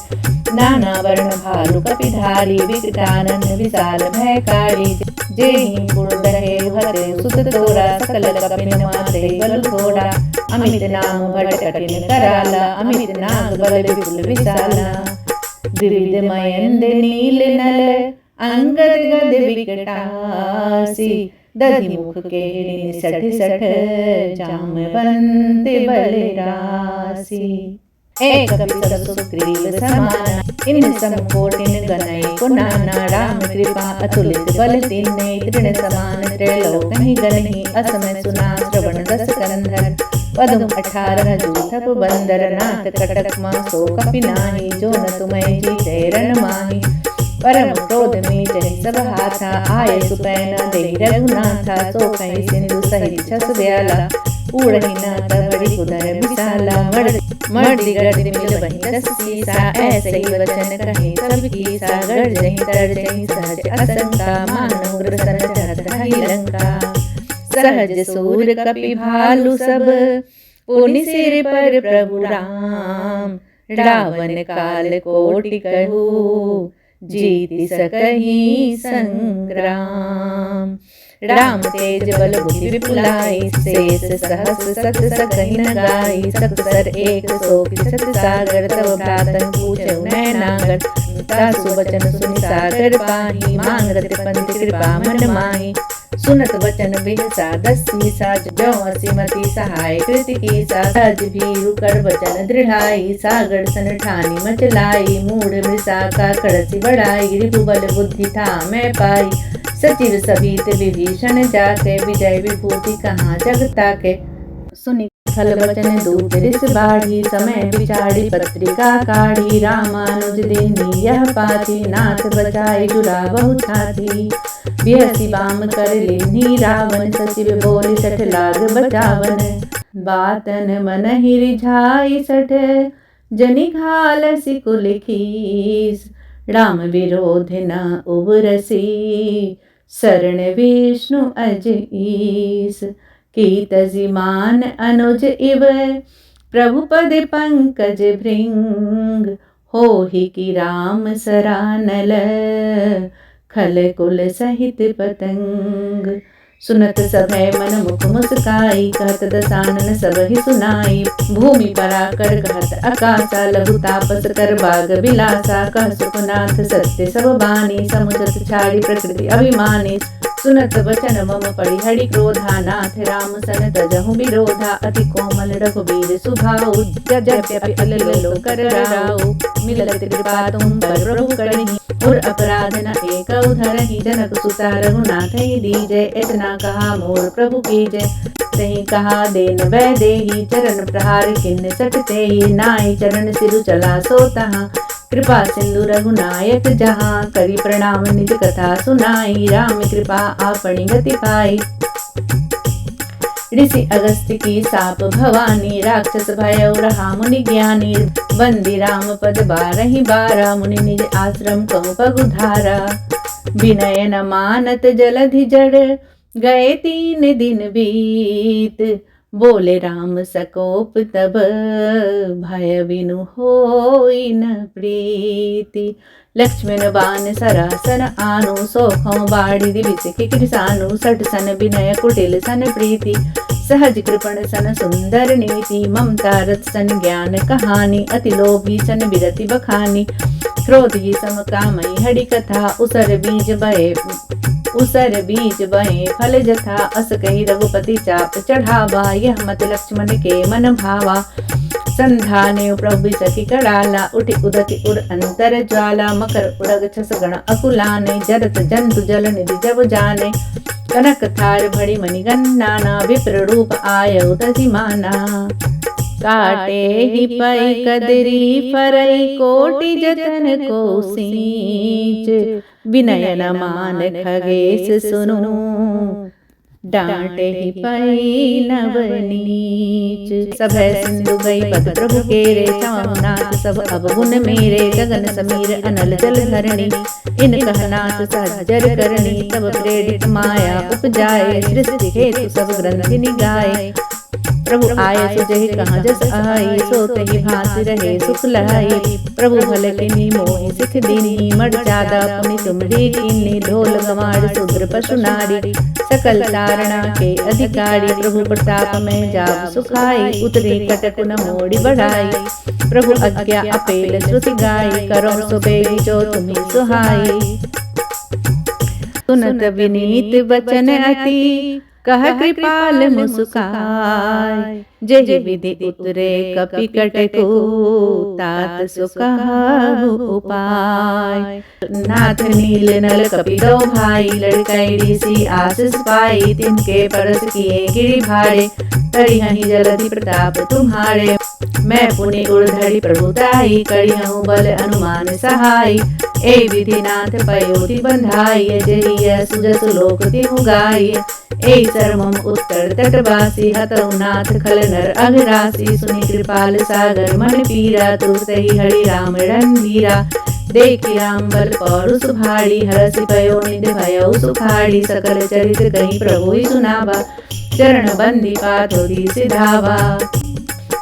नाना वर्ण भालु कपिधारी। विकटानन विशाल भयकारी। जेहि गुण दहे भरे सुत तोरा। सकल कपिन मारे बल थोड़ा। अमित नाम बड़ कठिन कराला। अमित नाग बल विपुल विशाला। द्विविध मयंद नील नल। अंगद गद विकटासी। दधि मुख के सठ सठ। जामवंत बल राशि। एक कपि सब सुग्रीव समाना। इन सम कोटिन गनय को नाना। राम कृपा अतुलित बल तिन्हे। तृण समान त्रैलोकहि गनहि। असमय सुना श्रवण दस कंधर। पदम 18 जूथप बंदर। नाथ कटक सो कपि नाही। जो न तुम्हें जीते रण माही। परम क्रोध में जहि सब हाथा। आये सुपैन देहि रघुनाथा। सो कहि सिंधु सहित छस दयाला। ऊढ़हि नाथ बड़ी कुदर विशाला। मर्दि गर्दि मिल बहि दस सीसा। ऐसे ही वचन कहे सब कीसा। गर्जहि तर्जहि सहज असंका। मानो ग्रसन चढ़त रहि लंका। सहज सूर कपि भालु सब। पुनि सिर पर प्रभु राम। रावण काल कोटि कहू। जीति सकहि संग्राम। राम तेज बल बुद्धि विपुलाई। शेष सहस सत सकहि न गाई। सत्सर एक सौ पिछत सागर। तब भ्रातन पूछऊ नैनागर। तासु वचन सुनि सागर पाही। मांगत पंथ कृपा मन माही। सुनत वचन बिहसा दस सीसा। जो असिमति सहाय कृति कीसा। सज भीरु कर वचन दृढ़ाई। सागर सन ठानी मचलाई। मूढ़ मृषा का कड़सी बढ़ाई। रिपुबल बुद्धि था मैं पाई। सचिव सभीत विभीषण जाके। विजय विभूति कहाँ जग ताके। सुनि खल वचन दूत रिस बाढ़ी। समय विचारी पत्रिका काढ़ी। रामानुज देनी यह पाती। नाथ बचाई जुड़ा बहु छाती। बिहसी बाम कर लेनी रावण। सचिव बोले सठ लाग बचावन। बातन मन ही रिझाई सठ, जनि घालसी कुल खीस। राम विरोध न उबरसी, शरण विष्णु अज ईस। की तजिमान अनुज इव, प्रभु पद पंकज भृंग। होहि की राम सरानल, खल कुल सहित पतंग। सुनत सभय मन मुख मुस्काई, कहत दसानन सबहि सुनाई। भूमि पराकर कहत आकाशा, लघु तापस कर बाग बिलासा। कह सुखनाथ सत्य सब बानी, समुझत छाड़ी प्रकृति अभिमानी। सुनत वचन मम पड़ी हरि क्रोधा, नाथ राम सन तजहु विरोधा। अति कोमल रघुबीर सुभाऊ, यद्यपि अल्लो कर राऊ। मिलत कृपा तुम पर प्रभु करहि, और अपराध न एक धरहि। जनक सुता रघुनाथ दीजय, इतना कहा मोर प्रभु कीजय। तहि कहा देन वै देहि, चरण प्रहार किन्न सटते ही। नाई चरण सिरु चला सो तहाँ, कृपा सिंधु रघुनायक जहाँ। करी प्रणाम निज कथा सुनाई, राम कृपा आपनी गति पाई। ऋषि अगस्त्य की साप भवानी, राक्षस भय रहा मुनि ज्ञानी। बंदी राम पद बारहि बारा, मुनि निज आश्रम कहु पगुधारा। विनय न मानत जलधि जड़, गए 3 दिन बीत। बोले राम सकोप तब, भय बिनु होई न प्रीति। लक्ष्मण बान सरासन आनु, सोखों बाढ़ि दिविसि कृसानु। सठ सन विनय कुटिल सन प्रीति, सहज कृपण सन सुंदर नीति। ममता रथ सन ज्ञान कहानी, अति लोभी सन बिरति बखानी। क्रोधी सम कामई हरि कथा, उसर बीज बहे फल जथा। अस कही रघुपति चाप चढ़ावा, यह मत लक्ष्मण के मन भावा। संधाने प्रभु सखी कराला, उठि उदति उड़ अंतर ज्वाला। मकर उड़ग छस गण अकुलाने, जरत जंतु जल निधि जब जाने। कनक थार भड़ी मणिगन्नाना, विप्र रूप आयउ तजि माना। काटे ही पै कदरी फरई, कोटि जतन को सींच। विनय न मान खगेश सुनु, डांटे ही पै नव नीच। सभय सिंधु गई पद प्रभु केरे, समनाथ सब अवगुण मेरे। गगन समीर अनल जल धरणी, इन कहनाथ सहजर करणी। तब प्रेरित माया उपजाए, सृष्टि हेतु सब ग्रंथि निगाए। प्रभु आए सुजहि कहाँ जस आई, सोते ही भांति रहे सुख लहाई। प्रभु भल किन्ही मोहि सिख दीनी, मर जादा पुनि तुमरी कीन्ही। ढोल गंवार शूद्र पशु नारी, सकल तारणा के अधिकारी। प्रभु प्रताप में जाब सुखाई, उतरी कटक न मोड़ी बढ़ाई। प्रभु आज्ञा अपेल श्रुति गाई, करो सो बेगी जो तुम्हें सुहाई। सुनत विनीत वचन अति, कह कृपाल मुस्काय। जहि विधि उतरे कपि कटकु, तात सुकहु उपाय। नाथ नील नल कपि दो भाई, लड़कई सी आशीष पाई। तिनके परस किए गिरि भारे, करिहहि जलधि प्रताप तुम्हारे। मैं पुनि उर्धरि प्रभुताई, करिहु बल अनुमान सहाय। ए विधि नाथ पयोधि बंधाई, जहिया सुजस लोक तिहु गाई। ए सर्वम उत्तर तटवासी, हतौ नाथ खल नर अघरासी। सुनि कृपाल सागर मन पीरा, तुरतहि हरि राम रणधीरा। देखि राम बल पौरुष भारी, हरषि भयो निधि भयउ सुखाड़ी। सकल चरित्र कहि प्रभु सुनावा, चरण बंदी पाथो सिधावा।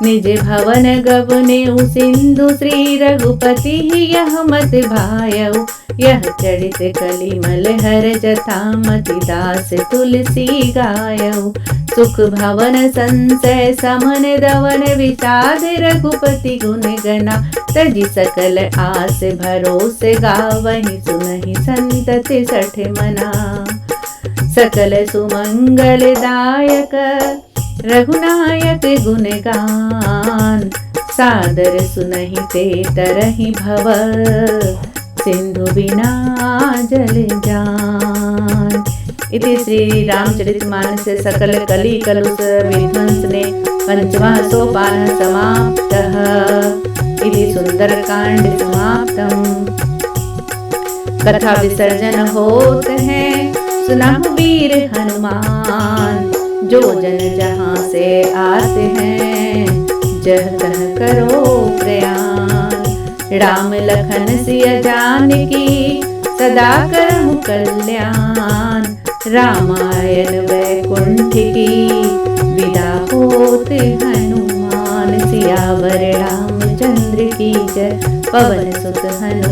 निज भवन गबनेउ सिंधु, श्री रघुपति यह मत भायउ। यह चरित कलिमल हर जथा, मति दास तुलसी गायउ। सुख भवन संशय समन दवन, विषाद रघुपति गुण गणा। तजि सकल आस भरोसे, गावहि सुनहि संतति सठ मना। सकल सुमंगल दायक, रघुनायक गुणगान। सादर सुनहि ते तरहि भव, सिंधु बिना जल जान। इति श्री रामचरितमानस सकल कली कलुष विध्वंसने पंचमः सोपान समाप्तः। इति सुंदरकांड समाप्तम्। कथा विसर्जन होत है, सुनहु वीर हनुमान। जो जन जहाँ से आते हैं जह तह करो प्रयाण। राम लखन सिया जानकी सदा करहु कल्याण। रामायण वैकुंठ की विदा होत हनुमान। सियावर रामचंद्र की जय, पवन सुत हनुमान।